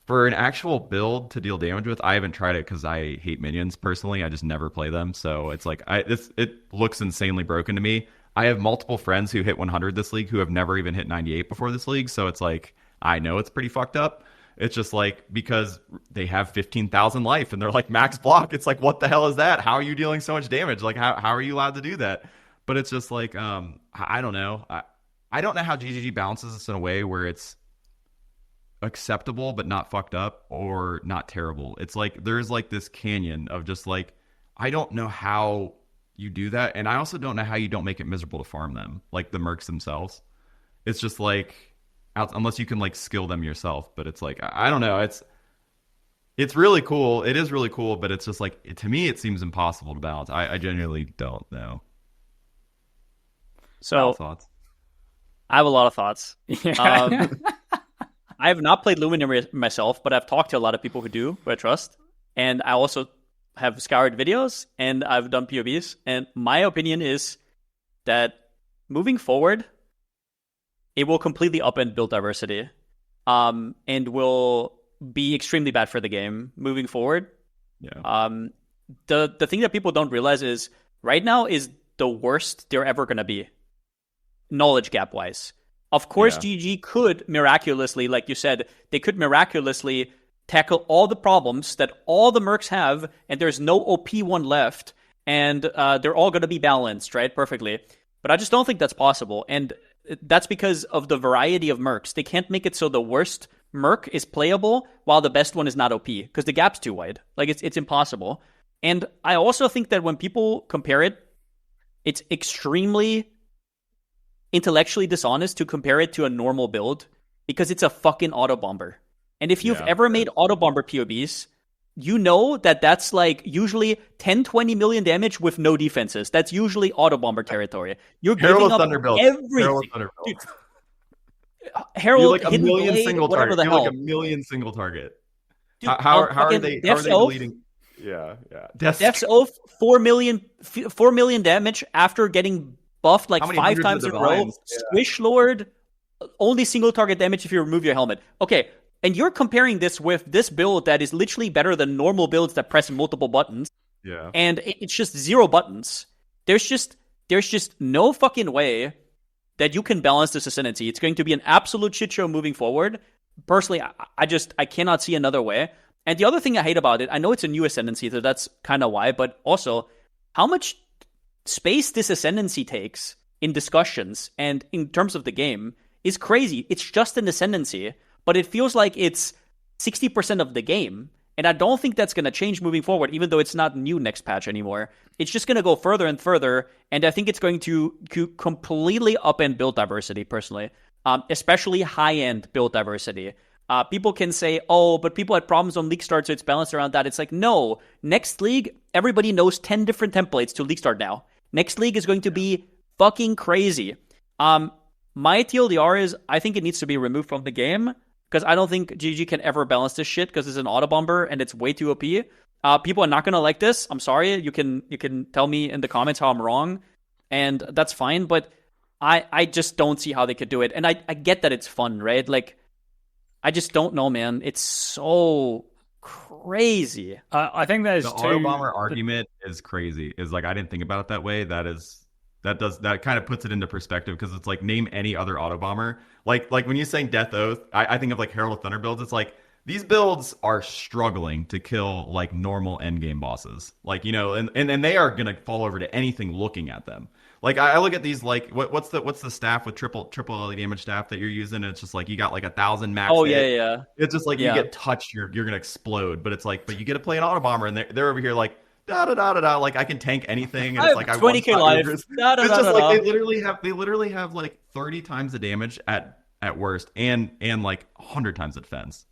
for an actual build to deal damage with, I haven't tried it because I hate minions personally. I just never play them, so it's like it looks insanely broken to me. I have multiple friends who hit 100 this league who have never even hit 98 before this league, so it's like I know it's pretty fucked up. It's just like because they have 15,000 life and they're like max block. It's like, what the hell is that? How are you dealing so much damage? Like how are you allowed to do that? But it's just like I don't know. I don't know how GGG balances this in a way where it's acceptable but not fucked up or not terrible. It's like there's like this canyon of just like I don't know how you do that, and I also don't know how you don't make it miserable to farm them, like the mercs themselves. It's just like unless you can like skill them yourself, but it's like I don't know. It's really cool. It is really cool, but it's just like to me it seems impossible to balance. I genuinely don't know. So thoughts? I have a lot of thoughts. Yeah. I have not played Luminary myself, but I've talked to a lot of people who do, who I trust. And I also have scoured videos and I've done POBs. And my opinion is that moving forward, it will completely upend build diversity and will be extremely bad for the game moving forward. Yeah. The thing that people don't realize is right now is the worst they're ever going to be, knowledge gap-wise. Of course, GG could miraculously, like you said, they could miraculously tackle all the problems that all the mercs have, and there's no OP1 left, and they're all going to be balanced, right? Perfectly. But I just don't think that's possible, and that's because of the variety of mercs. They can't make it so the worst merc is playable while the best one is not OP, because the gap's too wide. Like, it's impossible. And I also think that when people compare it, it's extremely intellectually dishonest to compare it to a normal build because it's a fucking auto bomber. And if you've ever made auto bomber POBs, you know that that's like usually 10-20 million damage with no defenses. That's usually auto bomber territory. You're giving up everything. Dude, Herald, like a Hidden million Blade, single whatever target. the hell. Like a million single target. Dude, how are they Oath, deleting? Yeah. Death's Oath, 4 million damage after getting buffed like 5 times in a row. Yeah. Swish Lord, only single target damage if you remove your helmet. Okay, and you're comparing this with this build that is literally better than normal builds that press multiple buttons. Yeah. And it's just 0 buttons. There's just no fucking way that you can balance this ascendancy. It's going to be an absolute shit show moving forward. Personally, I cannot see another way. And the other thing I hate about it, I know it's a new ascendancy, so that's kind of why, but also how much space this ascendancy takes in discussions and in terms of the game is crazy. It's just an ascendancy, but it feels like it's 60% of the game. And I don't think that's going to change moving forward, even though it's not new next patch anymore. It's just going to go further and further, and I think it's going to completely upend build diversity, personally, especially high-end build diversity. People can say, oh, but people had problems on League Start, so it's balanced around that. It's like, no. Next League, everybody knows 10 different templates to League Start now. Next League is going to be fucking crazy. My TLDR is, I think it needs to be removed from the game. because I don't think GG can ever balance this shit because it's an auto bomber and it's way too OP. People are not gonna like this. I'm sorry. You can tell me in the comments how I'm wrong, and that's fine. But I just don't see how they could do it. And I get that it's fun, right? Like, I just don't know, man. It's so crazy. I think there's the two. auto bomber argument is crazy. Is like I didn't think about it that way. That kind of puts it into perspective because it's like name any other auto bomber. Like when you're saying Death Oath, I think of like Herald of Thunder builds. It's like these builds are struggling to kill like normal endgame bosses. Like, you know, and they are gonna fall over to anything looking at them. Like I look at these like what's the staff with triple LE damage staff that you're using? And it's just like you got like 1,000 max. Oh hit. yeah. It's just like you get touched, you're gonna explode. But it's like, but you get to play an auto bomber, and they're over here like da da da da da. Like I can tank anything, and it's like 20k life. It's just like they literally have like 30 times the damage at worst, and like 100 times the defense.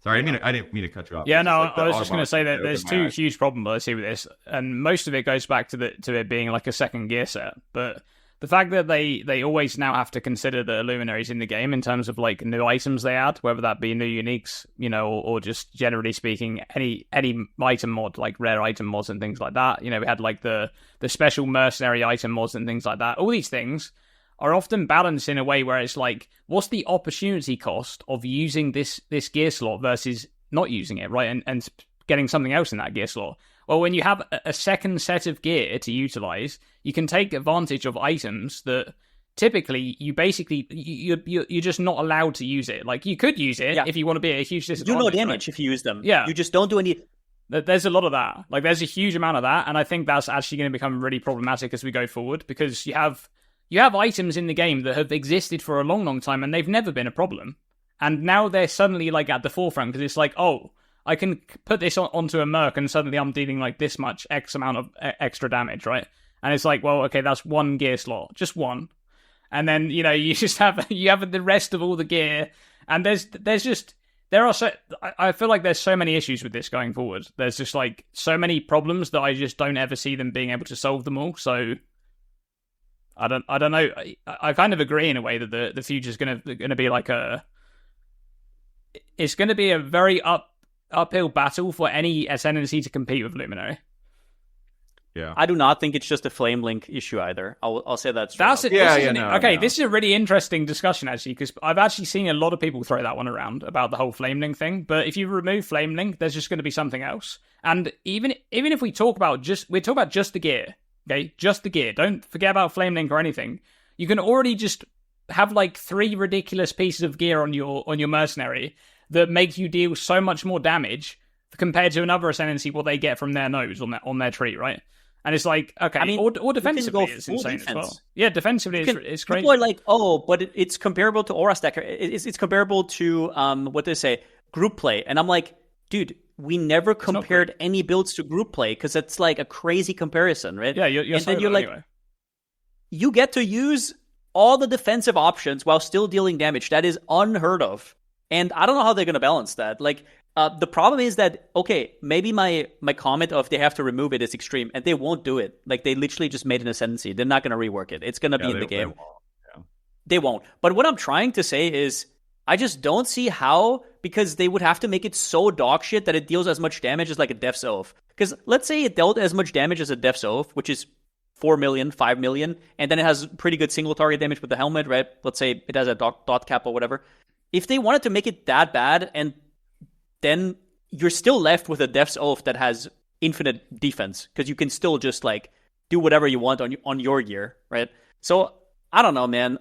Sorry, I didn't mean to cut you off. Yeah, no, like I was just going to say that there's two huge problems I see with this, and most of it goes back to it being like a second gear set. But the fact that they always now have to consider the luminaries in the game in terms of like new items they add, whether that be new uniques, you know, or just generally speaking any item mod, like rare item mods and things like that. You know, we had like the special mercenary item mods and things like that. All these things are often balanced in a way where it's like, what's the opportunity cost of using this gear slot versus not using it, right? And getting something else in that gear slot. Well, when you have a second set of gear to utilize, you can take advantage of items that typically you basically you're just not allowed to use it. Like you could use it if you want to be at a huge disadvantage. You do no damage if you use them. Yeah, you just don't do any. There's a lot of that. Like there's a huge amount of that, and I think that's actually going to become really problematic as we go forward because you have items in the game that have existed for a long, long time, and they've never been a problem. And now they're suddenly like at the forefront because it's like, oh, I can put this onto a Merc, and suddenly I'm dealing like this much X amount of extra damage, right? And it's like, well, okay, that's one gear slot, just one. And then, you know, you just have the rest of all the gear, and I feel like there's so many issues with this going forward. There's just like so many problems that I just don't ever see them being able to solve them all. So I don't know. I kind of agree in a way that the future is going to be like it's going to be a very uphill battle for any ascendancy to compete with Luminary. Yeah, I do not think it's just a flame link issue either. I'll say that. This is a really interesting discussion actually, because I've actually seen a lot of people throw that one around about the whole flame link thing. But if you remove flame link, there's just going to be something else. And even if we talk about just the gear. Okay, just the gear. Don't forget about Flame Link or anything. You can already just have like 3 ridiculous pieces of gear on your mercenary that make you deal so much more damage compared to another ascendancy what they get from their nose on their tree, right? And it's like, okay, I mean, or defensively it's insane as well. Yeah, defensively it's crazy. People are like, oh, but it's comparable to Aura Stacker. It's comparable to what they say, group play, and I'm like, dude. We never compared any builds to group play because it's like a crazy comparison, right? Yeah, you're like, anyway. You get to use all the defensive options while still dealing damage. That is unheard of. And I don't know how they're going to balance that. Like, the problem is that, okay, maybe my comment of they have to remove it is extreme, and they won't do it. Like, they literally just made an ascendancy. They're not going to rework it. It's going to be in the game. They won't. But what I'm trying to say is, I just don't see how, because they would have to make it so dog shit that it deals as much damage as like a Death's Oath. Because let's say it dealt as much damage as a Death's Oath, which is 4 million, 5 million, and then it has pretty good single target damage with the helmet, right? Let's say it has a dot cap or whatever. If they wanted to make it that bad, and then you're still left with a Death's Oath that has infinite defense, because you can still just like do whatever you want on your gear, right? So I don't know, man.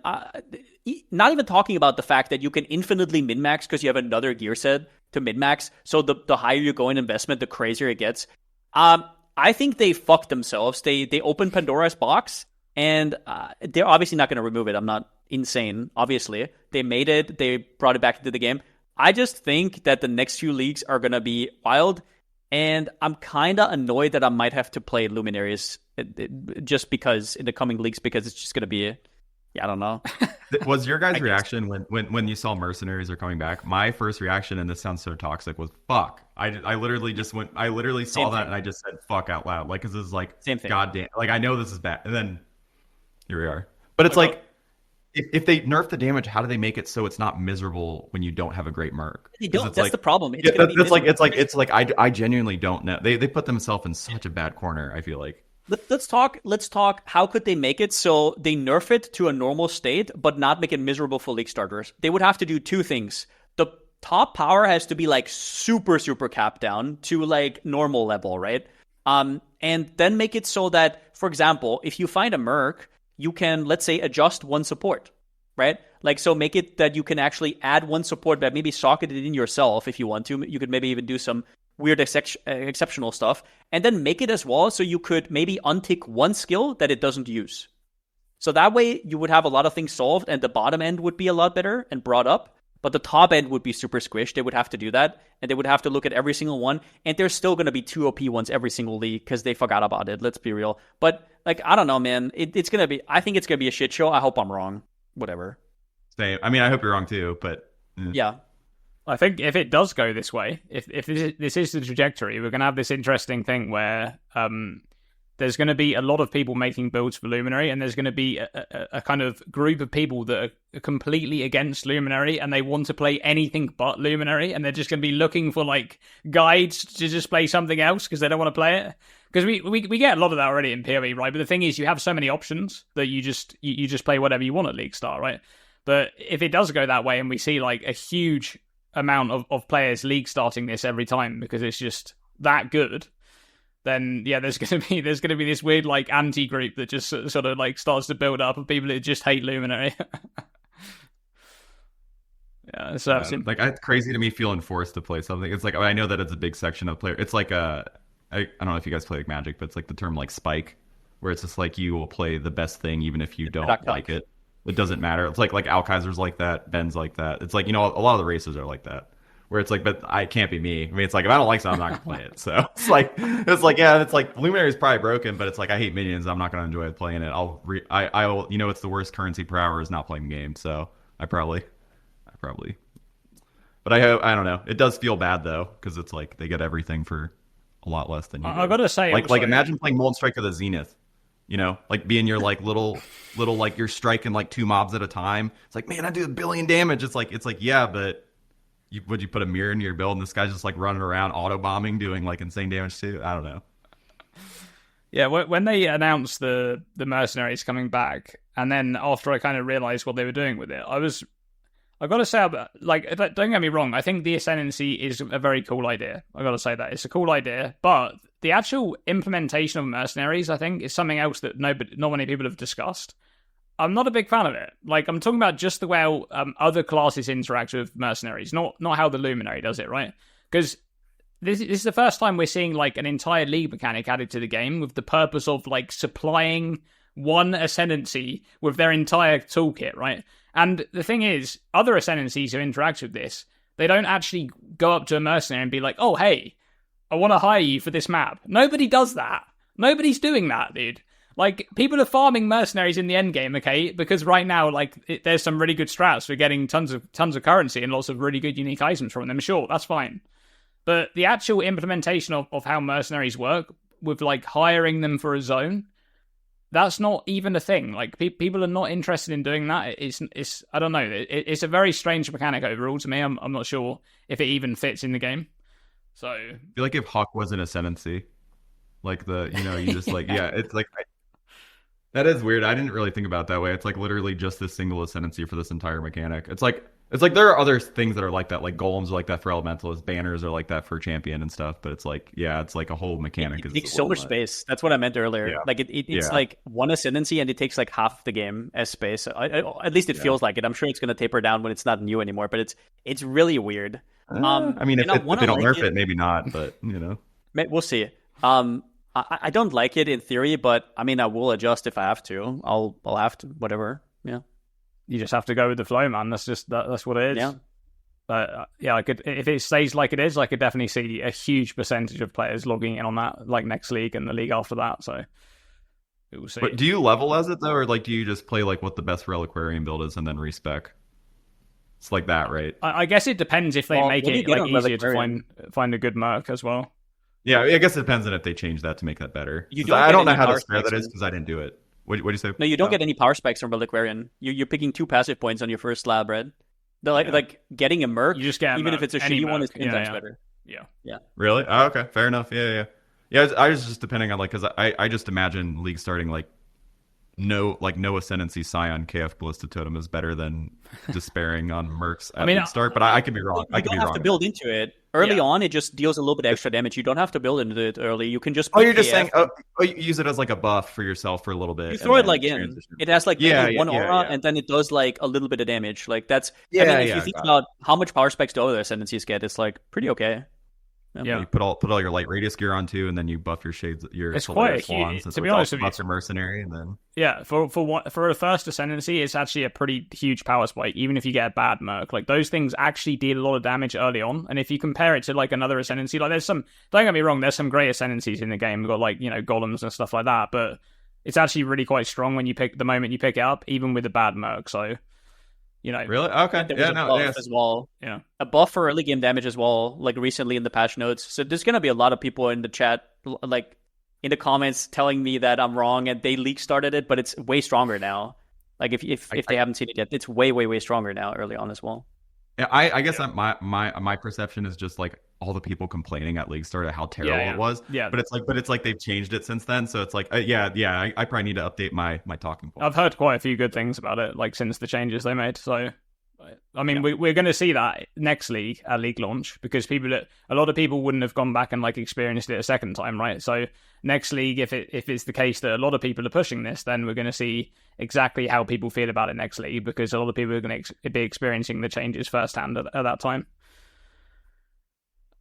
Not even talking about the fact that you can infinitely min-max because you have another gear set to min-max. So the higher you go in investment, the crazier it gets. I think they fucked themselves. They opened Pandora's box, and they're obviously not going to remove it. I'm not insane, obviously. They made it. They brought it back into the game. I just think that the next few leagues are going to be wild, and I'm kind of annoyed that I might have to play Luminaries just because in the coming leagues, because it's just going to be... Yeah, I don't know. Was your guys' reaction when you saw mercenaries are coming back? My first reaction, and this sounds so toxic, was fuck. I literally just went. I literally saw that and I just said fuck out loud. Like, 'cause this is like, same thing. Goddamn. Like, I know this is bad, and then here we are. But it's like if they nerf the damage, how do they make it so it's not miserable when you don't have a great Merc? They don't. It's That's like, the problem. It's yeah, gonna be it's like I genuinely don't know. They put themselves in such a bad corner, I feel like. Let's talk. How could they make it so they nerf it to a normal state, but not make it miserable for league starters? They would have to do two things. The top power has to be like super capped down to like normal level, right? And then make it so that, for example, if you find a Merc, you can, let's say, adjust one support, right? Like, so make it that you can actually add one support that maybe socket it in yourself if you want to. You could maybe even do some weird exceptional stuff, and then make it as well so you could maybe untick one skill that it doesn't use. So that way you would have a lot of things solved, and the bottom end would be a lot better and brought up, but the top end would be super squished. They would have to do that, and they would have to look at every single one, and there's still going to be 2 OP ones every single league because they forgot about it. Let's be real. But, like, I don't know, man. It's going to be... I think it's going to be a shit show. I hope I'm wrong. Whatever. Same. I mean, I hope you're wrong too, but... Yeah. I think if it does go this way, if this is the trajectory, we're going to have this interesting thing where there's going to be a lot of people making builds for Luminary, and there's going to be a kind of group of people that are completely against Luminary, and they want to play anything but Luminary, and they're just going to be looking for like guides to just play something else because they don't want to play it. Because we get a lot of that already in PoE, right? But the thing is, you have so many options that you just play whatever you want at League Start, right? But if it does go that way, and we see like a huge amount of players league starting this every time because it's just that good, then yeah, there's gonna be this weird like anti group that just sort of like starts to build up of people that just hate Luminary. Yeah, so like it's crazy to me feeling forced to play something. It's like I know that it's a big section of player. It's like I don't know if you guys play like Magic, but it's like the term like spike, where it's just like you will play the best thing even if you don't like it. It doesn't matter. It's like Alkaiser's like that, Ben's like that. It's like, you know, a lot of the races are like that. Where it's like, but I can't be me. I mean, it's like if I don't like something, I'm not gonna play it. So it's like yeah, it's like Luminary is probably broken, but it's like I hate minions. I'm not gonna enjoy playing it. I will. You know, it's the worst currency per hour is not playing the game. So I probably. But I don't know. It does feel bad though because it's like they get everything for a lot less than you. I gotta say, like imagine playing Molten Strike of the Zenith. You know, like being your like little like you're striking like 2 mobs at a time. It's like, man, I do 1 billion damage. It's like yeah, but would you put a mirror into your build and this guy's just like running around auto bombing doing like insane damage too? I don't know. Yeah, when they announced the mercenaries coming back, and then after I kind of realized what they were doing with it, I gotta say, like, don't get me wrong, I think the Ascendancy is a very cool idea. I gotta say that. It's a cool idea, but the actual implementation of mercenaries, I think, is something else that not many people have discussed. I'm not a big fan of it. Like, I'm talking about just the way other classes interact with mercenaries, not how the Luminary does it, right? Because this is the first time we're seeing, like, an entire league mechanic added to the game with the purpose of, like, supplying one Ascendancy with their entire toolkit, right? And the thing is, other Ascendancies who interact with this, they don't actually go up to a mercenary and be like, oh, hey, I want to hire you for this map. Nobody does that. Nobody's doing that, dude. Like, people are farming mercenaries in the endgame, okay? Because right now, like, there's some really good strats for getting tons of currency and lots of really good unique items from them. Sure, that's fine. But the actual implementation of how mercenaries work, with, like, hiring them for a zone, that's not even a thing. Like, people are not interested in doing that. It's I don't know. It's a very strange mechanic overall to me. I'm not sure if it even fits in the game. So I feel like if Hawk was an Ascendancy, like you just like, yeah, it's like, that is weird. I didn't really think about it that way. It's like literally just this single Ascendancy for this entire mechanic. It's like there are other things that are like that, like golems are like that for elementalists, banners are like that for champion and stuff. But it's like, yeah, it's like a whole mechanic. It takes so much space. That's what I meant earlier. Yeah. Like it's like one Ascendancy and it takes like half the game as space. At least it feels like it. I'm sure it's going to taper down when it's not new anymore. But it's really weird. I mean, if they don't nerf it, maybe not. But you know, we'll see. I don't like it in theory, but I mean, I will adjust if I have to. I'll have to, whatever. Yeah. You just have to go with the flow, man. That's what it is. Yeah. Yeah, if it stays like it is, I could definitely see a huge percentage of players logging in on that, like next league and the league after that. So we'll see. But do you level as it though, or like do you just play like what the best Reliquarian build is and then respec? It's like that, right? I guess it depends if they make it like easier to find a good Merc as well. Yeah, I guess it depends on if they change that to make that better. I don't know how to spare that is because I didn't do it. What do you say? No, you don't get any power spikes from Reliquarian. You're picking 2 passive points on your first slab, right? Like getting a Merc, You just get a even Merc, if it's a any shitty one, is Merc. 10 times better. Yeah. Really? Oh, okay, fair enough. Yeah. I was just depending on like because I just imagine League starting like no Ascendancy Scion KF Ballista Totem is better than despairing on Mercs at League start, but I could be wrong. You don't have to build into it. Early on, it just deals a little bit extra damage. You don't have to build into it early. You can just you're just saying you use it as like a buff for yourself for a little bit. You throw it like in. It has like one aura, and then it does like a little bit of damage. Like that's if you think about how much power specs do other Ascendancies get, it's like pretty okay. Yeah, you put all your light radius gear on too, and then you buff your shades. It's quite huge. To be honest with you, buff your mercenary, and then for a first ascendancy, it's actually a pretty huge power spike. Even if you get a bad Merc, like those things actually deal a lot of damage early on. And if you compare it to like another ascendancy, like don't get me wrong, there's some great ascendancies in the game. We've got like golems and stuff like that, but it's actually really quite strong when you pick it up, even with a bad Merc. So. Really? Okay. There was a buff as well. Yeah. A buff for early game damage as well, like recently in the patch notes. So there's going to be a lot of people in the chat, like in the comments telling me that I'm wrong and they league started it, but it's way stronger now. Like if they haven't seen it yet, it's way, way, way stronger now early on as well. Yeah, I guess my perception is just like all the people complaining at League Start how terrible it was. Yeah. But it's like they've changed it since then. So it's like I probably need to update my talking point. I've heard quite a few good things about it, like since the changes they made. So I mean, we're going to see that next league at league launch because a lot of people wouldn't have gone back and like experienced it a second time, right? So next league, if it's the case that a lot of people are pushing this, then we're going to see exactly how people feel about it next league because a lot of people are going to be experiencing the changes firsthand at that time.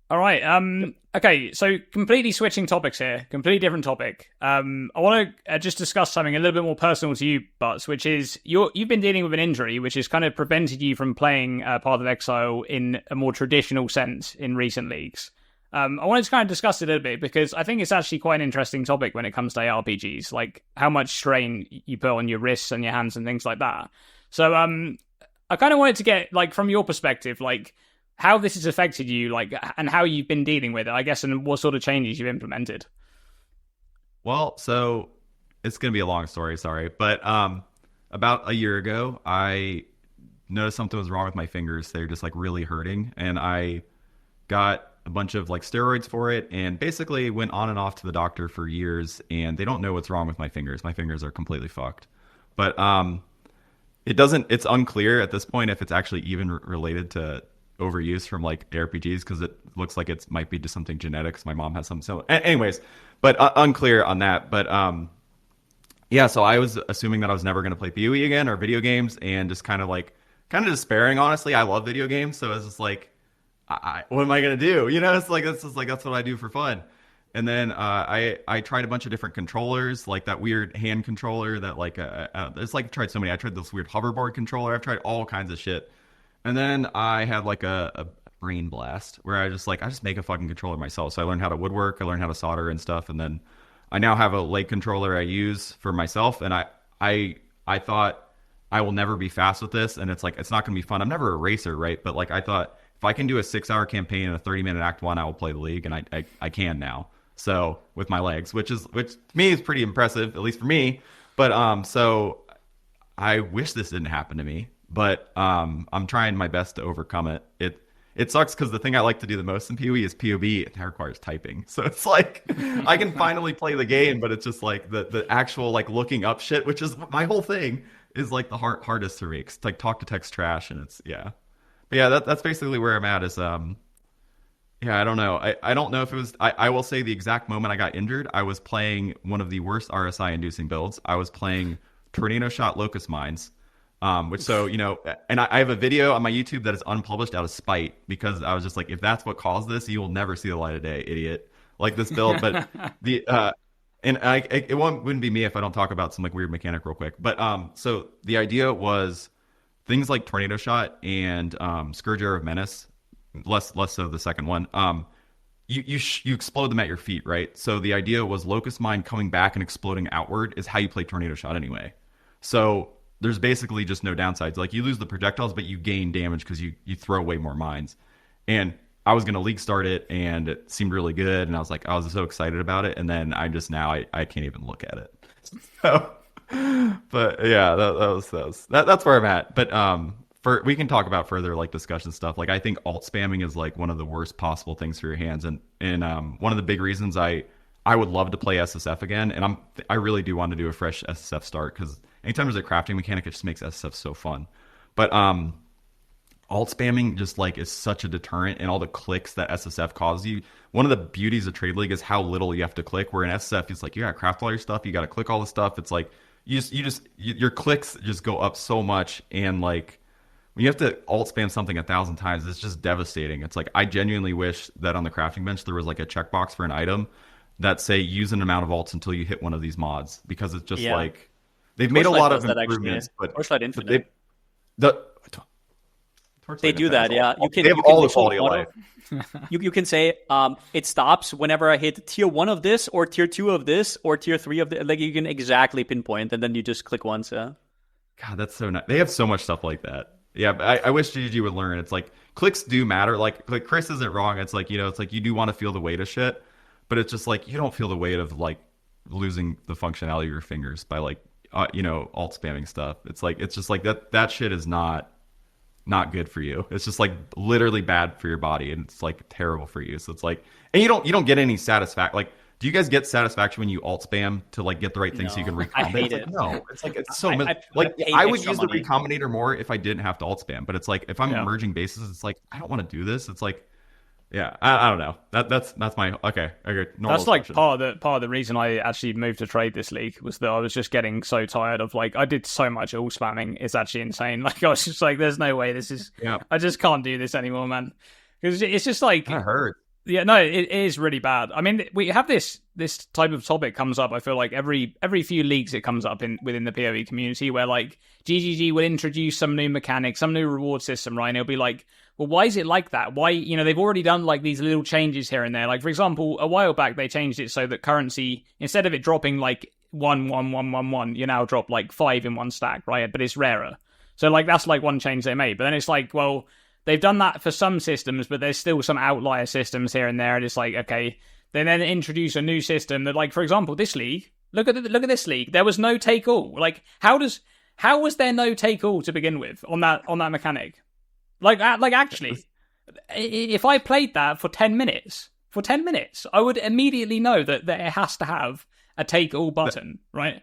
All right. Okay. So completely switching topics here. Completely different topic. I want to just discuss something a little bit more personal to you, Butts, which is you've been dealing with an injury which has kind of prevented you from playing Path of Exile in a more traditional sense in recent leagues. I wanted to kind of discuss it a little bit because I think it's actually quite an interesting topic when it comes to ARPGs, like how much strain you put on your wrists and your hands and things like that. So I kind of wanted to get like from your perspective, like how this has affected you, like, and how you've been dealing with it, I guess, and what sort of changes you've implemented. Well, so it's going to be a long story, sorry. But about a year ago, I noticed something was wrong with my fingers. They're just like really hurting. And I got a bunch of like steroids for it and basically went on and off to the doctor for years. And they don't know what's wrong with my fingers. My fingers are completely fucked. But it's unclear at this point if it's actually even related to overuse from like RPGs because it looks like it might be just something genetics. My mom has some. So, anyways, but unclear on that. But so I was assuming that I was never going to play PoE again or video games, and just kind of despairing. Honestly, I love video games, so it's just like, what am I going to do? It's like that's what I do for fun. And then I tried a bunch of different controllers, like that weird hand controller that like it's like I tried so many. I tried this weird hoverboard controller. I've tried all kinds of shit. And then I had like a brain blast where I just make a fucking controller myself. So I learned how to woodwork, I learned how to solder and stuff, and then I now have a leg controller I use for myself. And I thought I will never be fast with this, and it's like it's not going to be fun. I'm never a racer, right? But like I thought if I can do a 6-hour campaign and a 30-minute act 1, I will play the league, and I can now. So with my legs, which to me is pretty impressive, at least for me. But so I wish this didn't happen to me. But I'm trying my best to overcome it. It sucks because the thing I like to do the most in PoE is PoB, and that requires typing. So it's like I can finally play the game, but it's just like the actual like looking up shit, which is my whole thing, is like the hardest to make. It's like talk to text trash, and it's But yeah, that's basically where I'm at. Is I don't know. I don't know if it was. I will say the exact moment I got injured, I was playing one of the worst RSI inducing builds. I was playing Tornado Shot Locust Mines. And I have a video on my YouTube that is unpublished out of spite because I was just like, if that's what caused this, you will never see the light of day, idiot. Like this build, but it wouldn't be me if I don't talk about some like weird mechanic real quick. But so the idea was things like Tornado Shot and Scourger of Menace, less so the second one. You explode them at your feet, right? So the idea was Locust Mine coming back and exploding outward is how you play Tornado Shot anyway. So there's basically just no downsides. Like you lose the projectiles, but you gain damage because you throw way more mines. And I was going to league start it, and it seemed really good. And I was so excited about it. And then I can't even look at it. So But yeah, that's where I'm at. But for we can talk about further like discussion stuff. Like I think alt spamming is like one of the worst possible things for your hands, and one of the big reasons I would love to play SSF again, and I really do want to do a fresh SSF start because anytime there's a crafting mechanic, it just makes SSF so fun. But alt spamming just like is such a deterrent, and all the clicks that SSF causes you. One of the beauties of Trade League is how little you have to click. Where in SSF, it's like you gotta craft all your stuff, you gotta click all the stuff. It's like your clicks just go up so much, and like when you have to alt spam something 1,000 times, it's just devastating. It's like I genuinely wish that on the crafting bench there was like a checkbox for an item that say use an amount of alts until you hit one of these mods, because it's just like they've made a lot of improvements, but Infinite. They do that, yeah. They have all the quality of life. You can say it stops whenever I hit tier 1 of this, or tier 2 of this, or tier 3 of this. Like you can exactly pinpoint, and then you just click once. Yeah. God, that's so nice. They have so much stuff like that. Yeah, but I wish GG would learn. It's like clicks do matter. Like Chris isn't wrong. It's like, it's like you do want to feel the weight of shit, but it's just like you don't feel the weight of like losing the functionality of your fingers by like alt spamming stuff. It's just like that shit is not good for you. It's just like literally bad for your body, and it's like terrible for you. So it's like, and you don't get any satisfaction. Like, do you guys get satisfaction when you alt spam to like get the right thing so you can recombinate? I hate it. No, it's like it's so I would use the recombinator more if I didn't have to alt spam. But it's like if I'm merging bases, it's like I don't want to do this. It's like, yeah, I don't know. That's my okay. That's like part of the reason I actually moved to trade this league was that I was just getting so tired of like I did so much alt spamming. It's actually insane. Like I was just like, there's no way this is. Yeah. I just can't do this anymore, man. Because it's just like it hurts. Yeah, no, it is really bad. I mean, we have this type of topic comes up. I feel like every few leagues it comes up within the PoE community where like GGG will introduce some new mechanic, some new reward system, right? And it'll be like, well, why is it like that? Why, they've already done like these little changes here and there. Like for example, a while back they changed it so that currency, instead of it dropping like 1, 1, 1, 1, 1, you now drop like 5 in one stack, right? But it's rarer. So like that's like one change they made. But then it's like, well, they've done that for some systems, but there's still some outlier systems here and there. And it's like, okay, they then introduce a new system that, like, for example, this league. Look at this league. There was no take all. Like, how was there no take all to begin with on that mechanic? Like actually, if I played that for 10 minutes, I would immediately know that it has to have a take all button, right?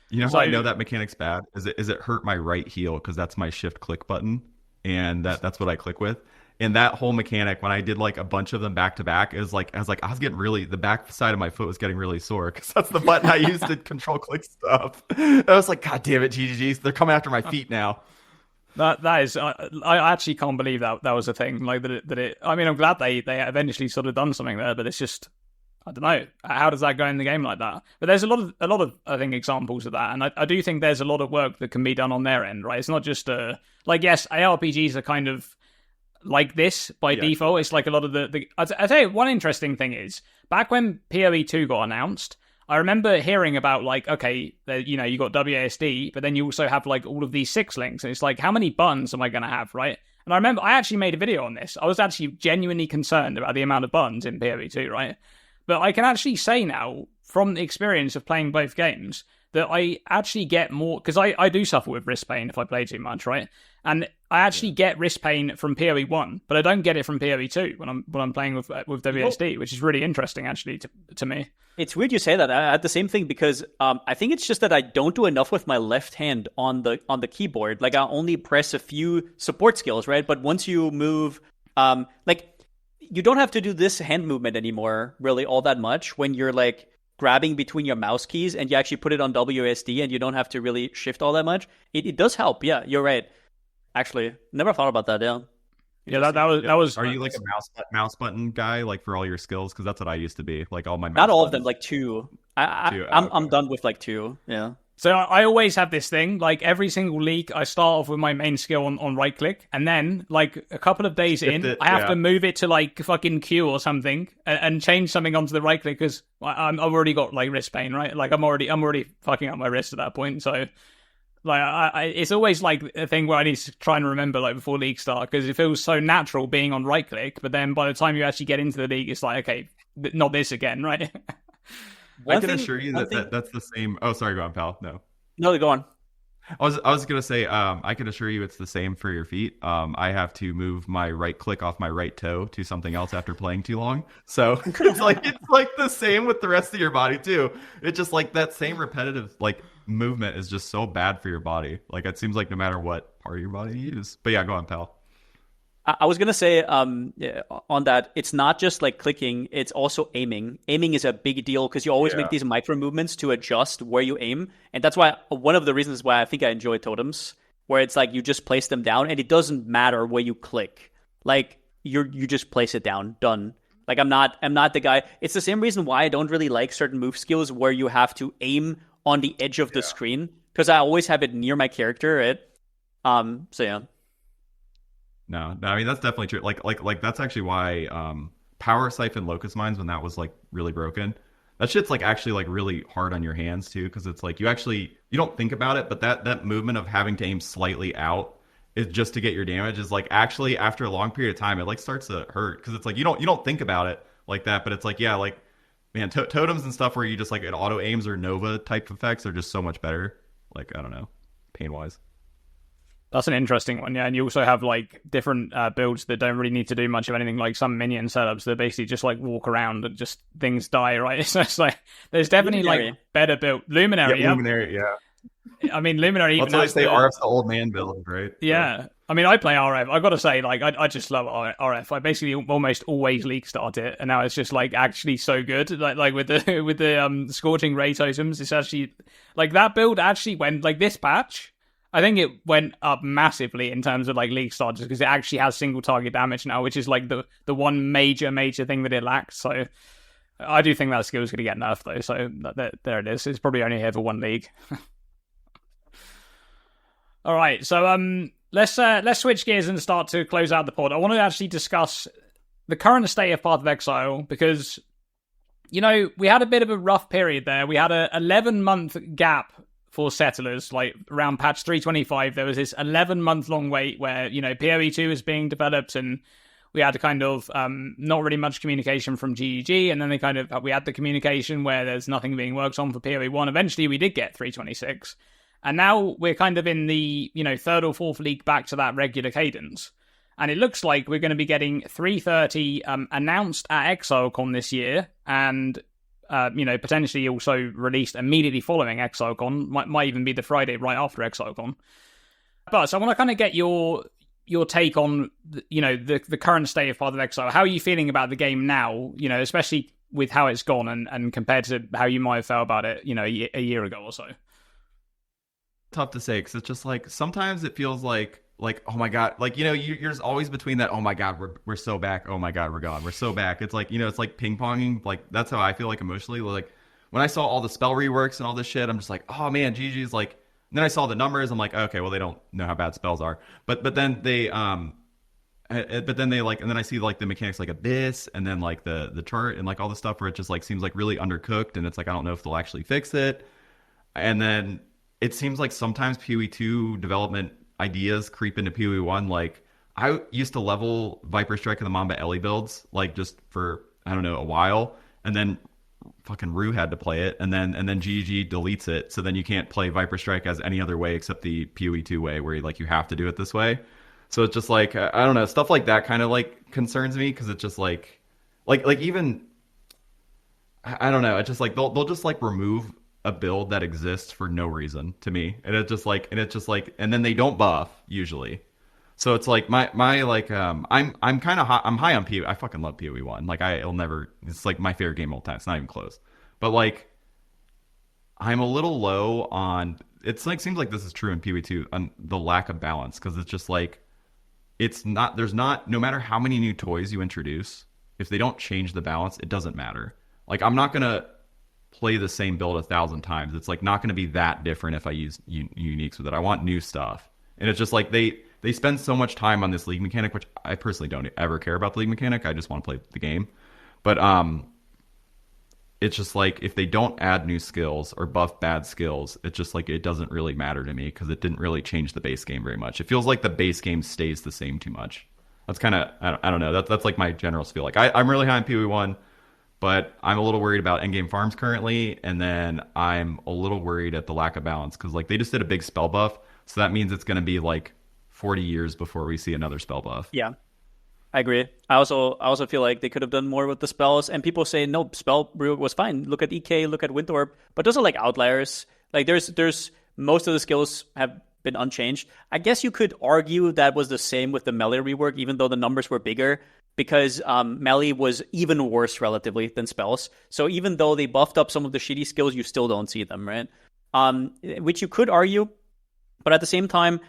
You know how I know that mechanic's bad? Is it hurt my right heel because that's my shift click button. And that's what I click with. And that whole mechanic, when I did like a bunch of them back to back, I was getting really, the back side of my foot was getting really sore because that's the button I used to control click stuff. I was like, God damn it, GGGs, they're coming after my feet now. That is, I actually can't believe that was a thing. Like that it. I mean, I'm glad they eventually sort of done something there, but it's just, I don't know, how does that go in the game like that? But there's a lot of I think examples of that, and I do think there's a lot of work that can be done on their end, right? It's not just like, yes, ARPGs are kind of like this by default. It's like a lot of the I'll tell you one interesting thing is back when PoE 2 got announced, I remember hearing about like, okay, you got WASD, but then you also have like all of these 6 links, and it's like, how many buttons am I going to have, right? And I remember I actually made a video on this. I was actually genuinely concerned about the amount of buttons in PoE 2, right? But I can actually say now, from the experience of playing both games, that I actually get more, because I do suffer with wrist pain if I play too much, right? And I actually get wrist pain from PoE 1, but I don't get it from PoE 2 when I'm playing with WSD, which is really interesting actually to me. It's weird you say that. I had the same thing because I think it's just that I don't do enough with my left hand on the keyboard. Like I only press a few support skills, right? But once you move, you don't have to do this hand movement anymore, really, all that much when you're like grabbing between your mouse keys and you actually put it on WSD and you don't have to really shift all that much. It does help. Yeah, you're right. Actually, never thought about that. Yeah. Yeah, that was. Are you like a mouse button guy, like for all your skills? Because that's what I used to be. Like all my. Not all of them, like 2. I'm done with like 2. Yeah. So I always have this thing, like every single league, I start off with my main skill on right click, and then like a couple of days in, I have to move it to like fucking Q or something and change something onto the right click because I've already got like wrist pain, right? Like I'm already fucking up my wrist at that point. So like it's always like a thing where I need to try and remember like before league start because it feels so natural being on right click, but then by the time you actually get into the league, it's like, okay, not this again, right? I can assure you that that's the same. Oh, sorry, go on, pal. No, go on. I was gonna say, I can assure you it's the same for your feet. I have to move my right click off my right toe to something else after playing too long. So it's like the same with the rest of your body too. It's just like that same repetitive like movement is just so bad for your body. Like it seems like no matter what part of your body you use. But yeah, go on, pal. I was gonna say yeah, on that, it's not just like clicking; it's also aiming. Aiming is a big deal because you always make these micro movements to adjust where you aim, and that's why one of the reasons why I think I enjoy totems, where it's like you just place them down, and it doesn't matter where you click. Like you just place it down, done. Like I'm not the guy. It's the same reason why I don't really like certain move skills where you have to aim on the edge of the screen because I always have it near my character. Right? So yeah. No, I mean that's definitely true. Like that's actually why Power Siphon Locust Mines when that was like really broken. That shit's like actually like really hard on your hands too because it's like you don't think about it, but that movement of having to aim slightly out is just to get your damage is like actually after a long period of time it like starts to hurt because it's like you don't think about it like that, but it's like yeah, like man, totems and stuff where you just like it auto aims or Nova type effects are just so much better. Like I don't know, pain wise. That's an interesting one, yeah. And you also have like different builds that don't really need to do much of anything, like some minion setups that basically just like walk around and just things die, right? So it's like there's definitely Luminary. like better build. Luminary, yeah. Luminary, yeah. I mean, Luminary. That's why they say RF's the old man build, right? Yeah. I mean, I play RF. I got to say, like, I just love RF. I basically almost always league start it, and now it's just like actually so good. Like with the scorching ray totems, it's actually like that build actually went like this patch. I think it went up massively in terms of like league starters because it actually has single target damage now, which is like the one major thing that it lacks. So I do think that skill is going to get nerfed though. So there it is. It's probably only here for one league. All right, so let's switch gears and start to close out the pod. I want to actually discuss the current state of Path of Exile because you know we had a bit of a rough period there. We had a 11-month gap for settlers, like around patch 325, there was this 11-month long wait where, you know, PoE 2 is being developed and we had kind of not really much communication from GEG, and then we had the communication where there's nothing being worked on for PoE 1. Eventually we did get 326, and now we're kind of in the, you know, third or fourth league back to that regular cadence. And it looks like we're going to be getting 330 announced at ExileCon this year, and you know, potentially also released immediately following ExileCon, might even be the Friday right after ExileCon. But so I want to kind of get your take on, you know, the current state of Path of Exile. How are you feeling about the game now, you know, especially with how it's gone and compared to how you might have felt about it, you know, a year ago or so? Tough to say because it's just like sometimes it feels like oh my god, like you know you're just always between that oh my god we're so back, oh my god we're gone, we're so back. It's like, you know, it's like ping ponging. Like that's how I feel like emotionally. Like when I saw all the spell reworks and all this shit, I'm just like oh man, GG's. Like and then I saw the numbers, I'm like okay, well they don't know how bad spells are, but then they like, and then I see like the mechanics like Abyss and then like the chart and like all the stuff where it just like seems like really undercooked, and it's like I don't know if they'll actually fix it. And then it seems like sometimes PoE 2 development ideas creep into PoE 1. Like I used to level Viper Strike and the Mamba Ellie builds like just for I don't know a while, and then fucking Rue had to play it, and then GG deletes it, so then you can't play Viper Strike as any other way except the PoE 2 way where you have to do it this way. So it's just like I don't know, stuff like that kind of like concerns me because it's just like even I don't know, it's just like they'll just like remove a build that exists for no reason to me, and it's just like and then they don't buff usually. So it's like my like I'm kind of I'm high on PoE. I fucking love PoE 1. Like I'll never, it's like my favorite game all time. It's not even close. But like I'm a little low on, it's like seems like this is true in PoE 2 on the lack of balance, because it's just like there's not, no matter how many new toys you introduce, if they don't change the balance, it doesn't matter. Like I'm not gonna play the same build 1,000 times. It's like not going to be that different if I use uniques with it. I want new stuff. And it's just like they spend so much time on this league mechanic, which I personally don't ever care about the league mechanic. I just want to play the game. But it's just like if they don't add new skills or buff bad skills, it's just like it doesn't really matter to me because it didn't really change the base game very much. It feels like the base game stays the same too much. That's kind of, I don't know. That's like my general feel. Like I'm really high on PoE 1. But I'm a little worried about endgame farms currently, and then I'm a little worried at the lack of balance because like they just did a big spell buff, so that means it's going to be like 40 years before we see another spell buff. Yeah, I agree. I also feel like they could have done more with the spells. And people say no, spell was fine. Look at EK, look at Windorb, but those are like outliers. Like there's most of the skills have been unchanged. I guess you could argue that was the same with the melee rework, even though the numbers were bigger, because melee was even worse relatively than spells. So even though they buffed up some of the shitty skills, you still don't see them, right? Which you could argue, but at the same time,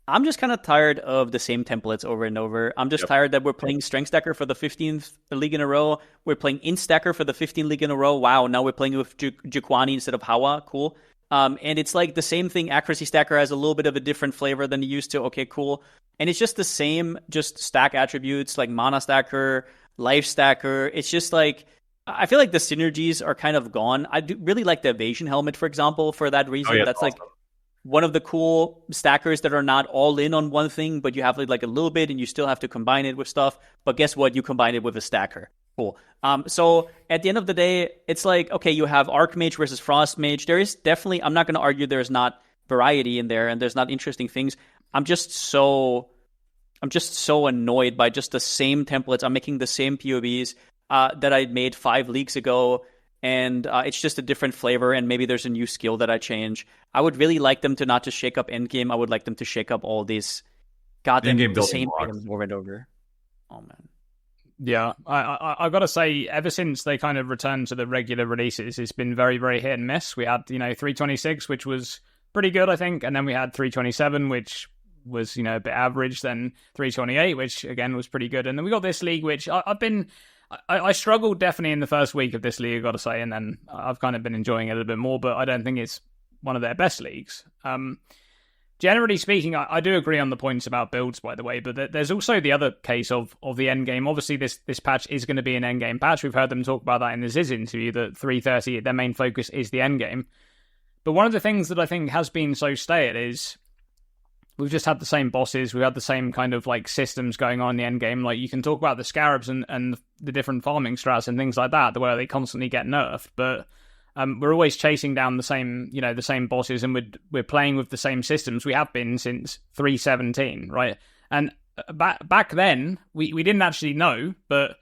I'm just kind of tired of the same templates over and over. I'm just tired that we're playing Strength Stacker for the 15th league in a row. We're playing Int Stacker for the 15th league in a row. Wow, now we're playing with Jukwani instead of Hawa. Cool. And it's like the same thing. Accuracy Stacker has a little bit of a different flavor than you used to. Okay, cool. And it's just the same, just stack attributes like Mana Stacker, Life Stacker. It's just like, I feel like the synergies are kind of gone. I do really like the Evasion Helmet, for example, for that reason. That's awesome. Like one of the cool stackers that are not all in on one thing, but you have like a little bit and you still have to combine it with stuff. But guess what? You combine it with a stacker. Cool. So at the end of the day, it's like, okay, you have Archmage versus Frostmage. There is definitely, I'm not going to argue there's not variety in there and there's not interesting things. I'm just so annoyed by just the same templates. I'm making the same POBs that I made 5 leagues ago. And it's just a different flavor, and maybe there's a new skill that I change. I would really like them to not just shake up endgame. I would like them to shake up all these goddamn the same items over and over. Oh, man. Yeah, I got to say, ever since they kind of returned to the regular releases, it's been very, very hit and miss. We had, 326, which was pretty good, I think, and then we had 327, which was, a bit average, then 328, which, again, was pretty good. And then we got this league, which I struggled definitely in the first week of this league, I've got to say, and then I've kind of been enjoying it a little bit more, but I don't think it's one of their best leagues. Generally speaking, I do agree on the points about builds, by the way, but there's also the other case of the endgame. Obviously, this patch is going to be an endgame patch. We've heard them talk about that in the Ziz interview, that 330, their main focus is the endgame. But one of the things that I think has been so stale is we've just had the same bosses. We've had the same kind of like systems going on in the end game. Like you can talk about the scarabs and the different farming strats and things like that, the way they constantly get nerfed. But we're always chasing down the same, the same bosses, and we're playing with the same systems. We have been since 317, right? And back then we didn't actually know, but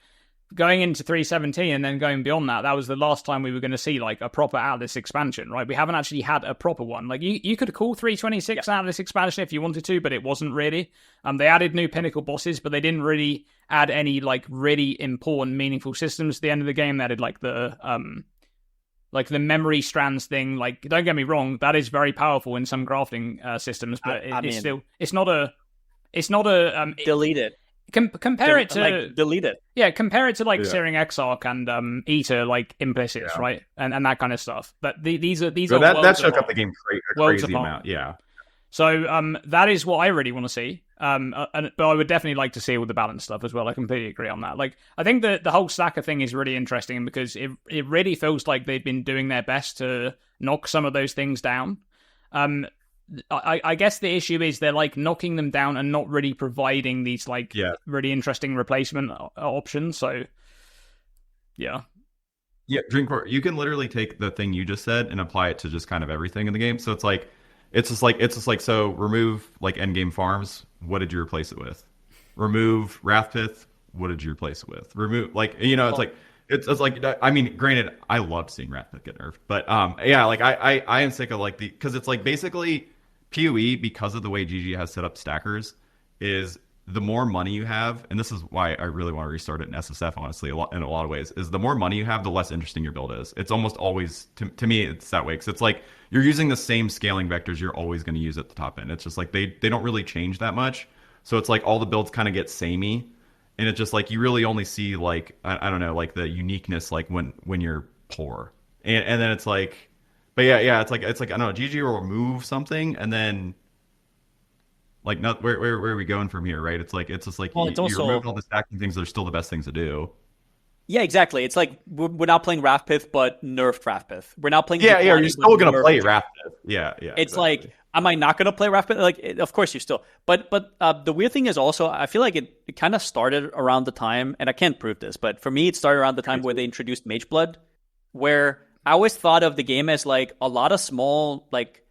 going into 317 and then going beyond that was the last time we were going to see like a proper Atlas expansion, right? We haven't actually had a proper one. Like you could call 326 Atlas expansion if you wanted to, but it wasn't really. They added new pinnacle bosses, but they didn't really add any like really important, meaningful systems at the end of the game. They added like the memory strands thing. Like, don't get me wrong, that is very powerful in some grafting systems, but it's not a delete it. Compare it to like, delete it. Yeah, compare it to like Searing Exarch and Eater, like implicits, right, and that kind of stuff. But these are that shook up the game a crazy amount. Yeah. So that is what I really want to see. But I would definitely like to see all the balance stuff as well. I completely agree on that. Like, I think the whole stacker thing is really interesting because it really feels like they've been doing their best to knock some of those things down. I guess the issue is they're like knocking them down and not really providing these like really interesting replacement options. So yeah, Dreamcore, you can literally take the thing you just said and apply it to just kind of everything in the game. So it's just like so remove like endgame farms. What did you replace it with? Remove Wrathpith. What did you replace it with? Remove it's like I mean, granted, I loved seeing Wrathpith get nerfed, but like I am sick of like because it's like basically PoE, because of the way GG has set up stackers, is the more money you have, and this is why I really want to restart it in SSF, honestly, in a lot of ways, is the more money you have, the less interesting your build is. It's almost always, to me, it's that way, because it's like, you're using the same scaling vectors you're always going to use at the top end. It's just like, they don't really change that much, so it's like, all the builds kind of get samey, and it's just like, you really only see, like, I don't know, like, the uniqueness, like, when you're poor. And then it's like, but yeah, it's like I don't know. GG will remove something, and then like not where are we going from here, right? It's just like you remove all the stacking things that are still the best things to do. Yeah, exactly. It's like we're now playing Wrathpith, but nerfed Wrathpith. We're now playing. Yeah, you're still gonna play Wrathpith. Yeah. It's exactly. Like Am I not going to play Wrath? Like, of course you still. But the weird thing is also, I feel like it kind of started around the time, and I can't prove this, but for me, it started around the time where they introduced Mageblood, where I always thought of the game as like a lot of small, like,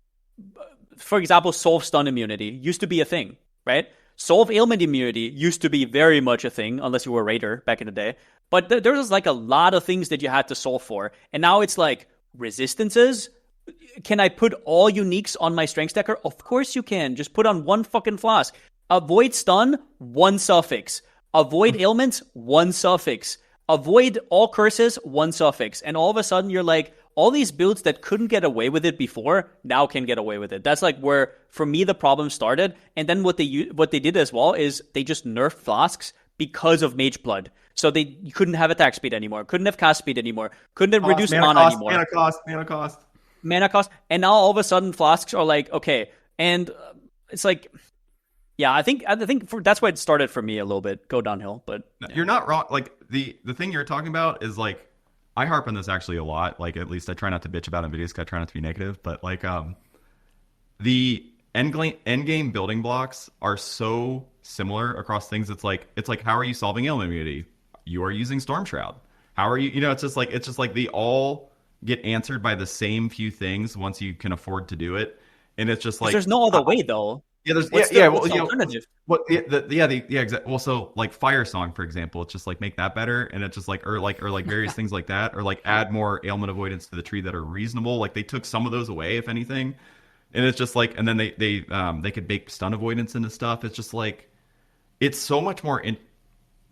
for example, Solve Stun Immunity used to be a thing, right? Solve Ailment Immunity used to be very much a thing, unless you were a Raider back in the day. But there was like a lot of things that you had to solve for. And now it's like resistances. Can I put all uniques on my strength stacker? Of course you can. Just put on one fucking flask. Avoid stun, one suffix. Avoid ailments, one suffix. Avoid all curses, one suffix. And all of a sudden you're like, all these builds that couldn't get away with it before now can get away with it. That's like where, for me, the problem started. And then what they did as well is they just nerfed flasks because of Mageblood. So you couldn't have attack speed anymore, couldn't have cast speed anymore, couldn't have reduced mana anymore. Mana cost. And now all of a sudden flasks are like, okay. And it's like, yeah, I think that's why it started for me a little bit, go downhill. But yeah. You're not wrong. Like the thing you're talking about is like, I harp on this actually a lot. Like, at least I try not to bitch about it in videos because I try not to be negative. But like, the endgame building blocks are so similar across things. It's like how are you solving ailment immunity? You are using Storm Shroud. How are you? You know, it's just like they all get answered by the same few things once you can afford to do it, and it's just like there's no other way though. Yeah, there's what's the alternative? Exactly. Well, so like Fire Song, for example, it's just like make that better, and it's just like or various things like that, or like add more ailment avoidance to the tree that are reasonable. Like they took some of those away, if anything, and it's just like, and then they could bake stun avoidance into stuff. It's just like it's so much more.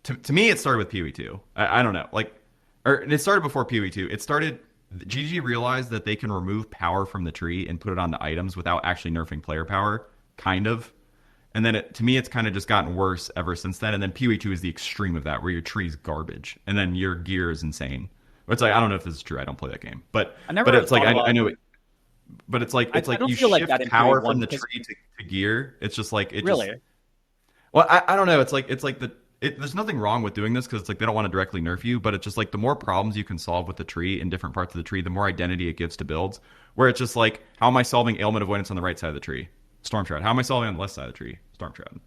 To me, it started with PoE 2. I don't know, like, or it started before PoE 2. It started. GG realized that they can remove power from the tree and put it onto items without actually nerfing player power. Kind of. And then to me, it's kind of just gotten worse ever since then. And then PoE 2 is the extreme of that, where your tree's garbage. And then your gear is insane. It's like, I don't know if this is true. I don't play that game. But it's like, I know it. But it's like you shift like power from the tree to gear. It's just like, it really? Just, well, I don't know. It's like there's nothing wrong with doing this because it's like they don't want to directly nerf you. But it's just like the more problems you can solve with the tree in different parts of the tree, the more identity it gives to builds. Where it's just like, how am I solving ailment avoidance on the right side of the tree? Storm Shroud. How am I solving on the left side of the tree? Storm Shroud.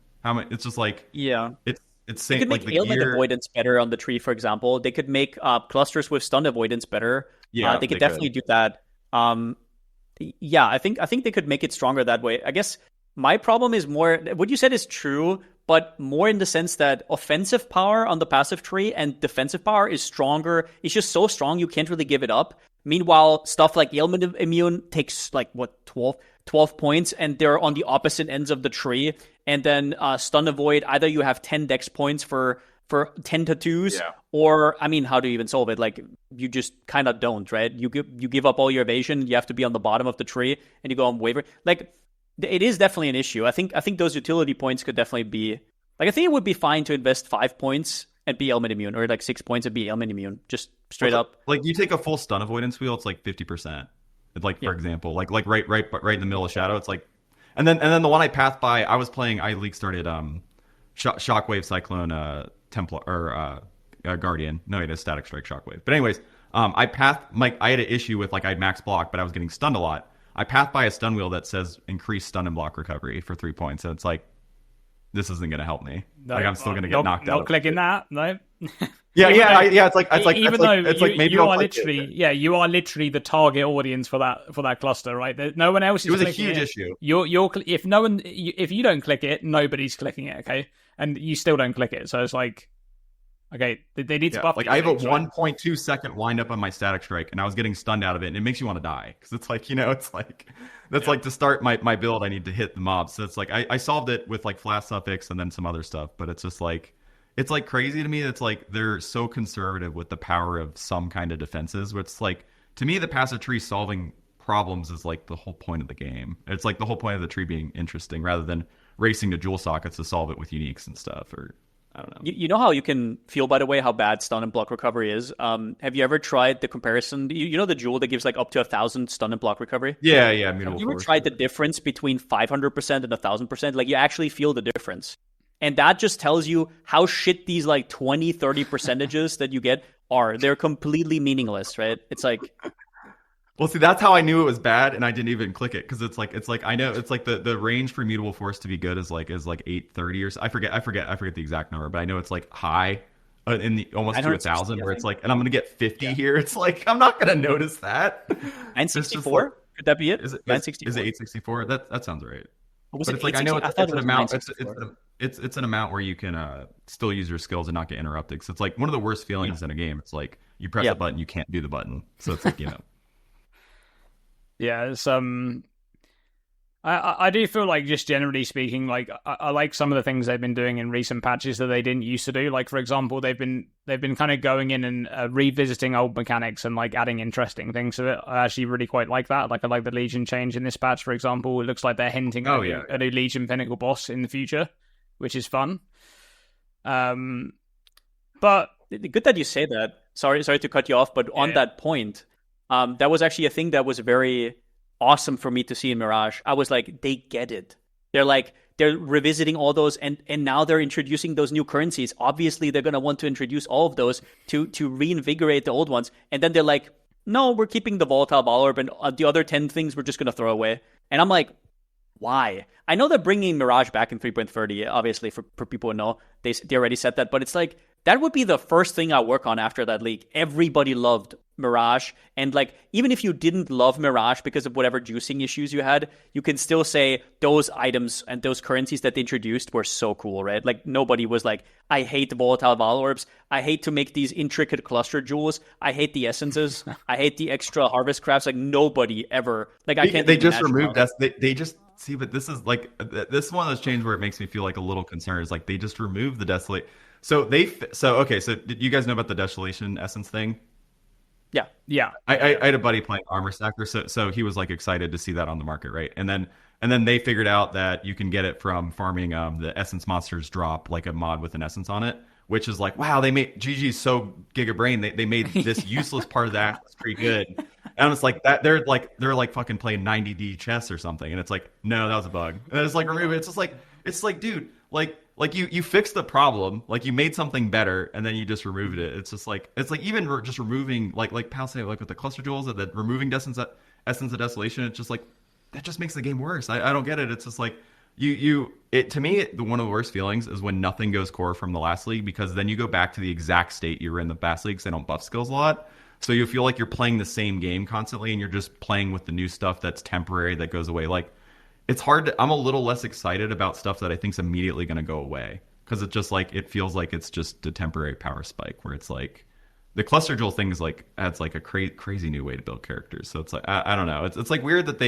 It's just like, yeah, it's same. They could make ailment avoidance better on the tree, for example. They could make clusters with stun avoidance better. Yeah, they could definitely do that. Yeah, I think they could make it stronger that way. I guess my problem is more what you said is true, but more in the sense that offensive power on the passive tree and defensive power is stronger. It's just so strong you can't really give it up. Meanwhile, stuff like ailment immune takes like what 12 points, and they're on the opposite ends of the tree. And then stun avoid, either you have 10 dex points for 10 tattoos, or I mean, how do you even solve it? Like you just kind of don't, right? You give up all your evasion. You have to be on the bottom of the tree, and you go on waiver. Like it is definitely an issue. I think those utility points could definitely be like, I think it would be fine to invest 5 points and be ailment immune, or like 6 points and be ailment immune, just straight up. Like you take a full stun avoidance wheel, it's like 50%. Like for example, like right in the middle of Shadow, it's like, and then the one I passed by, I league started Shockwave Cyclone Templar or Guardian. No, it is Static Strike Shockwave. But anyways, I had an issue with like I had max block, but I was getting stunned a lot. I passed by a stun wheel that says increase stun and block recovery for 3 points, and it's like, this isn't going to help me. No, like I'm still going to get knocked out. Not clicking that, no. It's like maybe you are literally you are literally the target audience for that cluster, right? No one else is. It was a huge issue. If you don't click it, nobody's clicking it, okay? And you still don't click it, so it's like, okay, they need to buff. Like I have a 1.2 second wind up on my static strike, and I was getting stunned out of it, and it makes you want to die because it's like, it's like that's like to start my build, I need to hit the mobs. So it's like I solved it with like flash suffix and then some other stuff, but it's just like. It's like crazy to me. It's like they're so conservative with the power of some kind of defenses. Where it's like, to me, the passive tree solving problems is like the whole point of the game. It's like the whole point of the tree being interesting rather than racing to jewel sockets to solve it with uniques and stuff. Or I don't know. You know how you can feel, by the way, how bad stun and block recovery is? Have you ever tried the comparison? You know the jewel that gives like up to 1,000 stun and block recovery? Yeah. Have you ever tried the difference between 500% and 1,000%? Like you actually feel the difference. And that just tells you how shit these like 20, 30 percentages that you get are. They're completely meaningless, right? It's like, Well, see, that's how I knew it was bad, and I didn't even click it because it's like I know it's like the range for mutable force to be good is like 830 or so. I forget the exact number, but I know it's like high in the almost to 1,000 where it's like, and I'm gonna get 50 here. It's like I'm not gonna notice that. 964? Like, could that be it? Is it 964? Is it 864? That sounds right. Was But it it's like I know 860? it's an amount. 964. It's an amount where you can still use your skills and not get interrupted. So it's like one of the worst feelings in a game. It's like you press a button, you can't do the button. So it's like Yeah, it's I do feel like, just generally speaking, like I like some of the things they've been doing in recent patches that they didn't used to do. Like, for example, they've been kind of going in and revisiting old mechanics and like adding interesting things to it. I actually really quite like that. Like, I like the Legion change in this patch, for example. It looks like they're hinting at a new Legion Pinnacle boss in the future, which is fun. But good that you say that. Sorry to cut you off, but on that point, that was actually a thing that was very awesome for me to see in Mirage. I was like, they get it. They're revisiting all those, and now they're introducing those new currencies. Obviously, they're gonna want to introduce all of those to reinvigorate the old ones. And then they're like, no, we're keeping the volatile ball orb, and the other 10 things we're just gonna throw away. And I'm like, why? I know they're bringing Mirage back in 3.30, obviously, for people who know. They already said that, but it's like, that would be the first thing I work on after that leak. Everybody loved Mirage, and like, even if you didn't love Mirage because of whatever juicing issues you had, you can still say those items and those currencies that they introduced were so cool, right? Like, nobody was like, I hate the volatile Val orbs, I hate to make these intricate cluster jewels, I hate the essences, I hate the extra harvest crafts. Like, nobody ever, like, I can't. They just removed that. They just see, but this is like this is one of those changes where it makes me feel like a little concerned. Is like they just removed the desolate. So did you guys know about the desolation essence thing? Yeah. I had a buddy playing Armor Stacker, so he was like excited to see that on the market, right? And then they figured out that you can get it from farming the essence monsters drop, like a mod with an essence on it, which is like, wow, they made GG's so giga brain, they made this useless part of the Atlas pretty good. And it's like that they're like fucking playing 90D chess or something, and it's like, no, that was a bug. And it's like remove it. It's like dude, like you fixed the problem, like you made something better, and then you just removed it. It's just like even just removing like Pal say, like with the cluster jewels, that removing essence of desolation. It's just like that just makes the game worse. I don't get it. It's just like to me, one of the worst feelings is when nothing goes core from the last league, because then you go back to the exact state you were in the past leagues. They don't buff skills a lot. So you feel like you're playing the same game constantly, and you're just playing with the new stuff that's temporary, that goes away. Like, it's hard I'm a little less excited about stuff that I think's immediately going to go away, because it just like it feels like it's just a temporary power spike, where it's like the cluster jewel thing is like adds like a crazy new way to build characters. So it's like I don't know. It's like weird that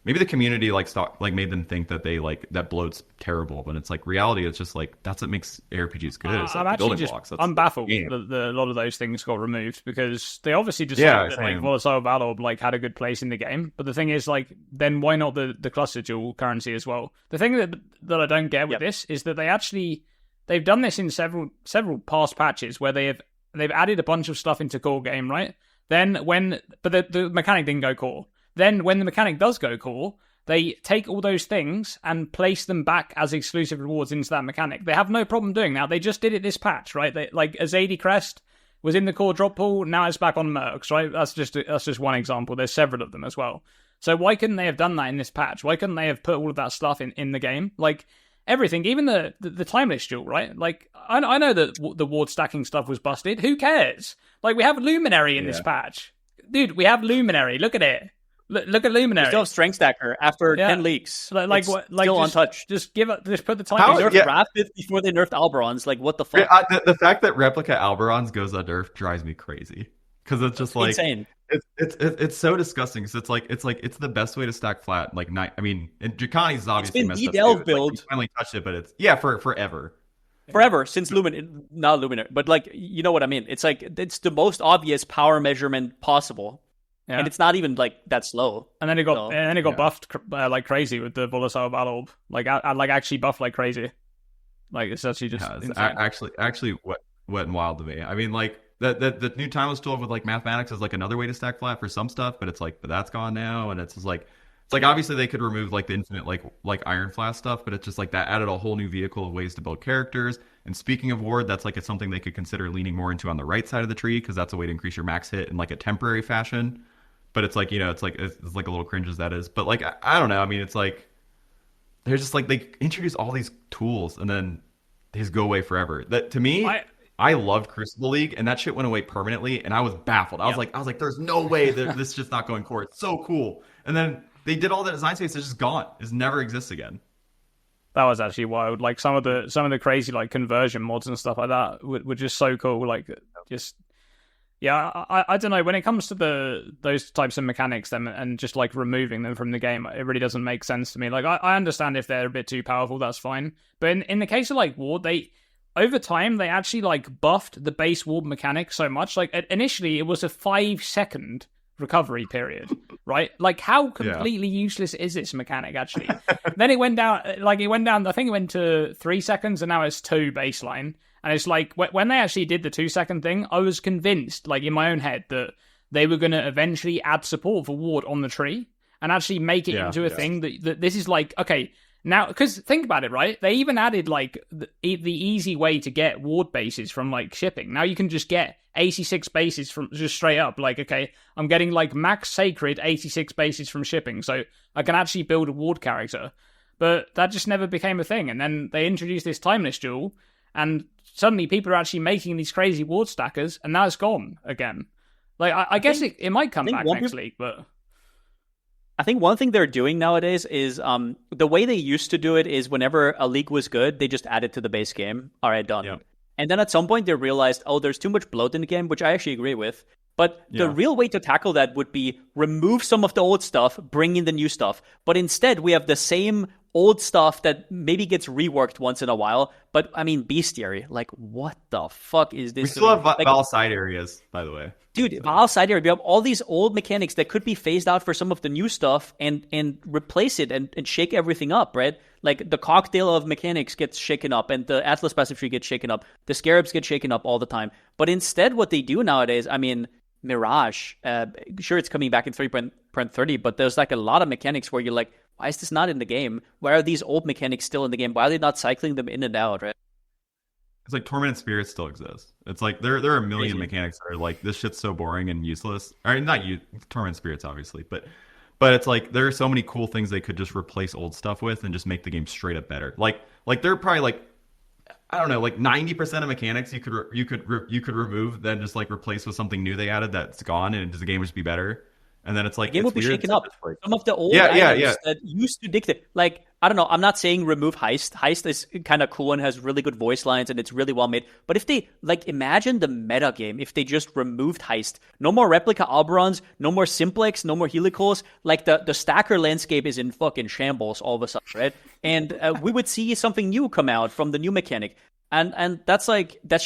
maybe the community made them think that they like that bloat's terrible, but it's like reality. It's just like that's what makes ARPGs good. It's like I'm baffled that a lot of those things got removed, because they obviously decided that like volatile Valorb like had a good place in the game. But the thing is, like, then why not the cluster jewel currency as well? The thing that I don't get with this is that they've done this in several past patches where they've added a bunch of stuff into core game, right? Then but the mechanic didn't go core. Then when the mechanic does go core, they take all those things and place them back as exclusive rewards into that mechanic. They have no problem doing that. They just did it this patch, right? Like Azadi Crest was in the core drop pool, now it's back on Mercs, right? That's just one example. There's several of them as well. So why couldn't they have done that in this patch? Why couldn't they have put all of that stuff in the game? Like, everything, even the timeless jewel, right? Like, I know that the ward stacking stuff was busted. Who cares? Like, we have Luminary in this patch. Dude, we have Luminary. Look at it. Look at Luminary. We still have Strength Stacker after 10 leaks. Like still untouched. Just put the time. They nerfed Rapid before they nerfed Alberons. Like, what the fuck? The fact that Replica Alberons goes unnerfed drives me crazy, because it's just like insane. It's so disgusting. So it's the best way to stack flat. Like, I mean, and Draconi's is obviously it's been messed up. delve build. Like, finally touched it, but it's for forever. Forever since not Luminary, but like, you know what I mean. It's like it's the most obvious power measurement possible. Yeah. And it's not even like that slow. And then it got buffed like crazy with the volatile Valorb. Like actually buffed like crazy. Like, it's actually just insane. Actually what went wild to me. I mean, like the new timeless tool with like mathematics is like another way to stack flat for some stuff, but that's gone now, and it's just like obviously they could remove like the infinite like Iron Flask stuff, but it's just like that added a whole new vehicle of ways to build characters. And speaking of ward, that's like it's something they could consider leaning more into on the right side of the tree, because that's a way to increase your max hit in like a temporary fashion. but it's like it's like a little cringe as that is. But like I don't know. I mean, it's like they're just like they introduce all these tools and then they just go away forever. That to me, I loved Crucible League, and that shit went away permanently, and I was baffled. I was like, there's no way that this is just not going core. It's so cool. And then they did all the design space. It's just gone. It never exists again. That was actually wild. Like some of the crazy like conversion mods and stuff like that were just so cool. Like just I don't know, when it comes to those types of mechanics then and just like removing them from the game, it really doesn't make sense to me. Like I understand if they're a bit too powerful, that's fine. But in the case of like Ward, over time they actually like buffed the base Ward mechanic so much. Like initially it was a 5-second recovery period, right? Like how completely useless is this mechanic actually? Then it went down, I think it went to 3 seconds, and now it's 2 baseline. And it's like when they actually did the 2-second thing, I was convinced, like in my own head, that they were going to eventually add support for Ward on the tree and actually make it into a thing that this is like, okay, now, because think about it, right? They even added like the easy way to get Ward bases from like shipping. Now you can just get 86 bases from just straight up. Like, okay, I'm getting like max sacred 86 bases from shipping, so I can actually build a Ward character. But that just never became a thing. And then they introduced this timeless duel, and suddenly people are actually making these crazy Ward stackers, and now it's gone again. Like, I guess it might come back next league, but I think one thing they're doing nowadays is the way they used to do it is whenever a league was good, they just add it to the base game. All right, done. Yep. And then at some point they realized, oh, there's too much bloat in the game, which I actually agree with. But the real way to tackle that would be remove some of the old stuff, bring in the new stuff. But instead, we have the same old stuff that maybe gets reworked once in a while. But, I mean, bestiary. Like, what the fuck is this? We still have Val side areas, by the way. Dude, Val side area, we have all these old mechanics that could be phased out for some of the new stuff and replace it and shake everything up, right? Like, the cocktail of mechanics gets shaken up, and the Atlas passive tree gets shaken up. The Scarabs get shaken up all the time. But instead, what they do nowadays, I mean, Mirage, sure, it's coming back in 3.30, but there's like a lot of mechanics where you're like, why is this not in the game? Why are these old mechanics still in the game? Why are they not cycling them in and out, right? It's like Tormented Spirits still exists. It's like there are a million mechanics that are like, this shit's so boring and useless. Or not Tormented Spirits, obviously, but it's like there are so many cool things they could just replace old stuff with and just make the game straight up better. Like they're probably like, I don't know, like 90% of mechanics you could remove, then just like replace with something new they added that's gone, and the game would just be better. And then it's like, the game would be shaken up. Some of the old items that used to dictate, like, I don't know, I'm not saying remove Heist. Heist is kind of cool and has really good voice lines and it's really well made. But if they, like, imagine the meta game, if they just removed Heist. No more Replica Alberons, no more Simplex, no more Helicals. Like, the stacker landscape is in fucking shambles all of a sudden, right? And we would see something new come out from the new mechanic. And that's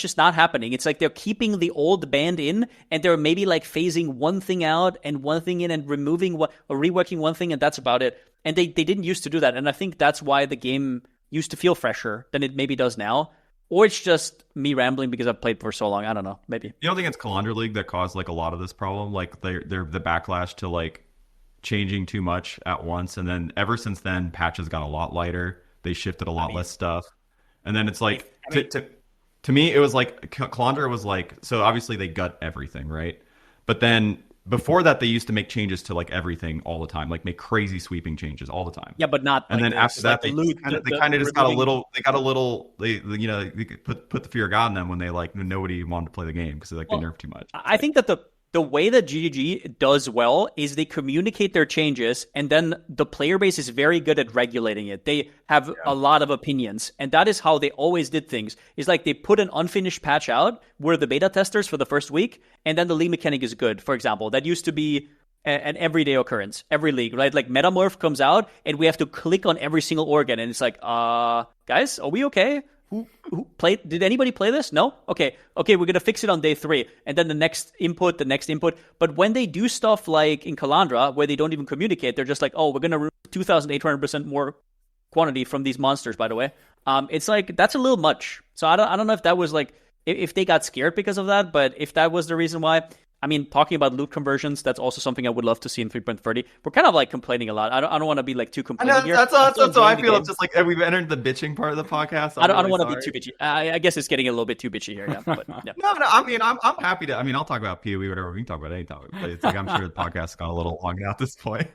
just not happening. It's like they're keeping the old band in, and they're maybe like phasing one thing out and one thing in and removing or reworking one thing, and that's about it. And they didn't used to do that. And I think that's why the game used to feel fresher than it maybe does now. Or it's just me rambling because I've played for so long. I don't know. Maybe. You don't think it's Kalandra League that caused like a lot of this problem? Like they're the backlash to like changing too much at once, and then ever since then patches got a lot lighter. They shifted a lot less stuff. And then it's like, to me, it was like, Kalandra was like, so obviously they gut everything, right? But then before that, they used to make changes to like everything all the time, like make crazy sweeping changes all the time. Yeah, but not. And then after that, they kind of just got a little, they put the fear of God in them when they like, nobody wanted to play the game because they nerfed too much. I think that the way that GGG does well is they communicate their changes, and then the player base is very good at regulating it. They have a lot of opinions, and that is how they always did things. It's like they put an unfinished patch out, we're the beta testers for the first week, and then the league mechanic is good, for example. That used to be an everyday occurrence, every league, right? Like Metamorph comes out, and we have to click on every single organ, and it's like, guys, are we okay? Who played? Did anybody play this? No? Okay, we're going to fix it on day 3. And then the next input. But when they do stuff like in Kalandra, where they don't even communicate, they're just like, oh, we're going to remove 2,800% more quantity from these monsters, by the way. It's like, that's a little much. So I don't know if that was like, if they got scared because of that, but if that was the reason why, I I mean, talking about loot conversions, that's also something I would love to see in 3.30. We're kind of like complaining a lot. I don't want to be like too complaining here. That's how I feel. It's just like we've entered the bitching part of the podcast. I don't want to be too bitchy. I guess it's getting a little bit too bitchy here. Yeah, but, yeah. No. I mean, I'm happy to. I mean, I'll talk about PoE, whatever. We can talk about any topic. But it's like I'm sure the podcast's gone a little long now at this point.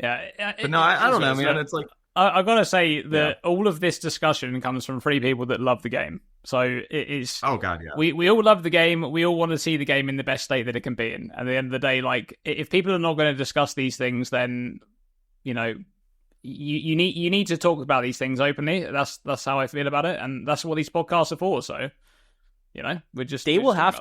Yeah, but no, I don't know, man. It's like I gotta say that all of this discussion comes from 3 people that love the game. So it is. Oh god, yeah. We all love the game. We all want to see the game in the best state that it can be in. At the end of the day, like if people are not going to discuss these things, then you need to talk about these things openly. That's how I feel about it, and that's what these podcasts are for. So we're just they will have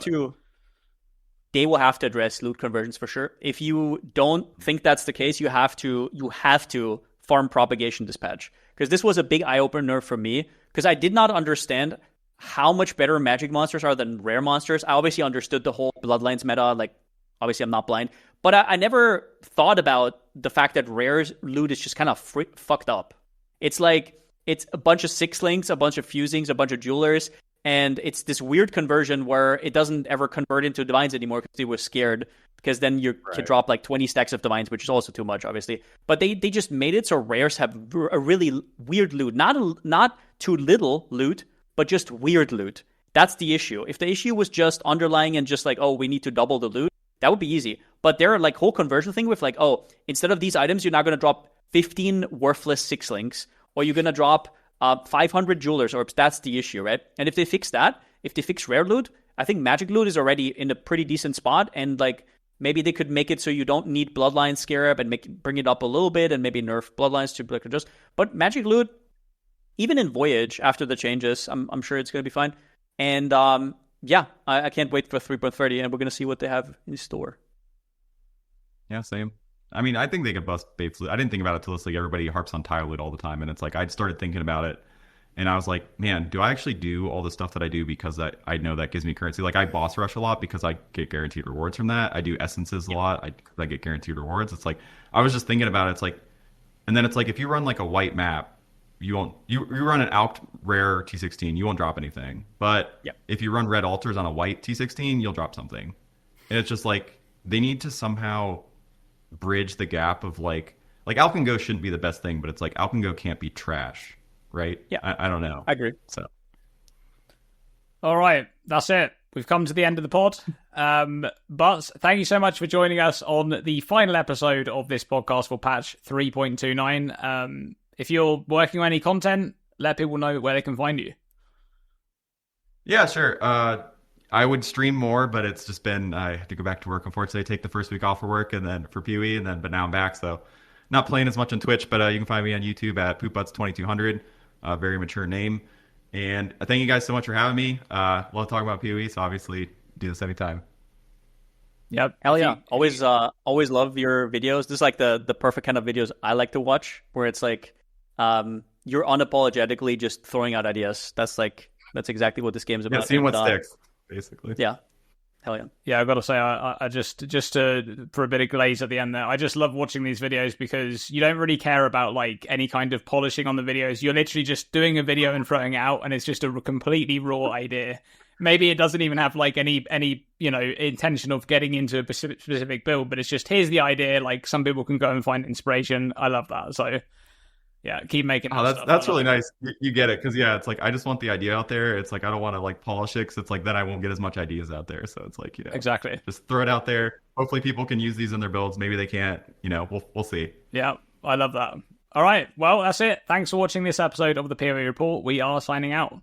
to address loot conversions for sure. If you don't think that's the case, you have to farm propagation dispatch, because this was a big eye opener for me, because I did not understand how much better magic monsters are than rare monsters. I obviously understood the whole bloodlines meta, like obviously I'm not blind, but I never thought about the fact that rare loot is just kind of fucked up. It's like it's a bunch of six links, a bunch of fusings, a bunch of jewelers, and it's this weird conversion where it doesn't ever convert into divines anymore because they were scared, because then you could drop like 20 stacks of divines, which is also too much, obviously. But they just made it so rares have a really weird loot. Not too little loot, but just weird loot. That's the issue. If the issue was just underlying and just like, oh, we need to double the loot, that would be easy. But there are like whole conversion thing with like, oh, instead of these items, you're now going to drop 15 worthless six links, or you're going to drop 500 jewelers orbs. That's the issue, right? And if they fix that, if they fix rare loot, I think magic loot is already in a pretty decent spot, and like maybe they could make it so you don't need bloodline scarab and bring it up a little bit, and maybe nerf bloodlines to like adjust. But magic loot, even in Voyage after the changes, I'm sure it's going to be fine. And I can't wait for 3.30, and we're going to see what they have in store. Yeah, same. I mean, I think they could bust Bates loot. I didn't think about it till it's like everybody harps on tile loot all the time, and it's like I started thinking about it, and I was like, man, do I actually do all the stuff that I do because I know that gives me currency? Like I boss rush a lot because I get guaranteed rewards from that. I do essences a lot. I get guaranteed rewards. It's like I was just thinking about it. It's like, and then it's like if you run like a white map, you run an Alk rare T16, you won't drop anything. But if you run red altars on a white T16, you'll drop something. And it's just like they need to somehow bridge the gap of like Alkengo shouldn't be the best thing, but it's like Alkengo can't be trash, right? Yeah, I don't know. I agree. So, all right, that's it. We've come to the end of the pod. But thank you so much for joining us on the final episode of this podcast for patch 3.29. If you're working on any content, let people know where they can find you. Yeah, sure. I would stream more, but it's just been I have to go back to work. Unfortunately, I take the first week off for work and then for PoE, but now I'm back, so not playing as much on Twitch. But you can find me on YouTube at PoopButts2200, very mature name. And thank you guys so much for having me. Love talking about PoE, so obviously do this anytime. Yep, hell yeah! Always love your videos. This is like the perfect kind of videos I like to watch, where it's like you're unapologetically just throwing out ideas. That's exactly what this game's about. Yeah, seeing what sticks. Basically. Yeah. Hell yeah. Yeah, I've got to say, I just for a bit of glaze at the end there, I just love watching these videos because you don't really care about like any kind of polishing on the videos. You're literally just doing a video and throwing it out, and it's just a completely raw idea. Maybe it doesn't even have like any intention of getting into a specific build, but it's just here's the idea. Like some people can go and find inspiration. I love that. So yeah, keep making that stuff. That's really nice. You get it, because it's like I just want the idea out there. It's like I don't want to like polish it, because it's like then I won't get as much ideas out there. So it's like exactly, just throw it out there. Hopefully people can use these in their builds. Maybe they can't. We'll see. Yeah, I love that. All right, well that's it. Thanks for watching this episode of the PoE Report. We are signing out.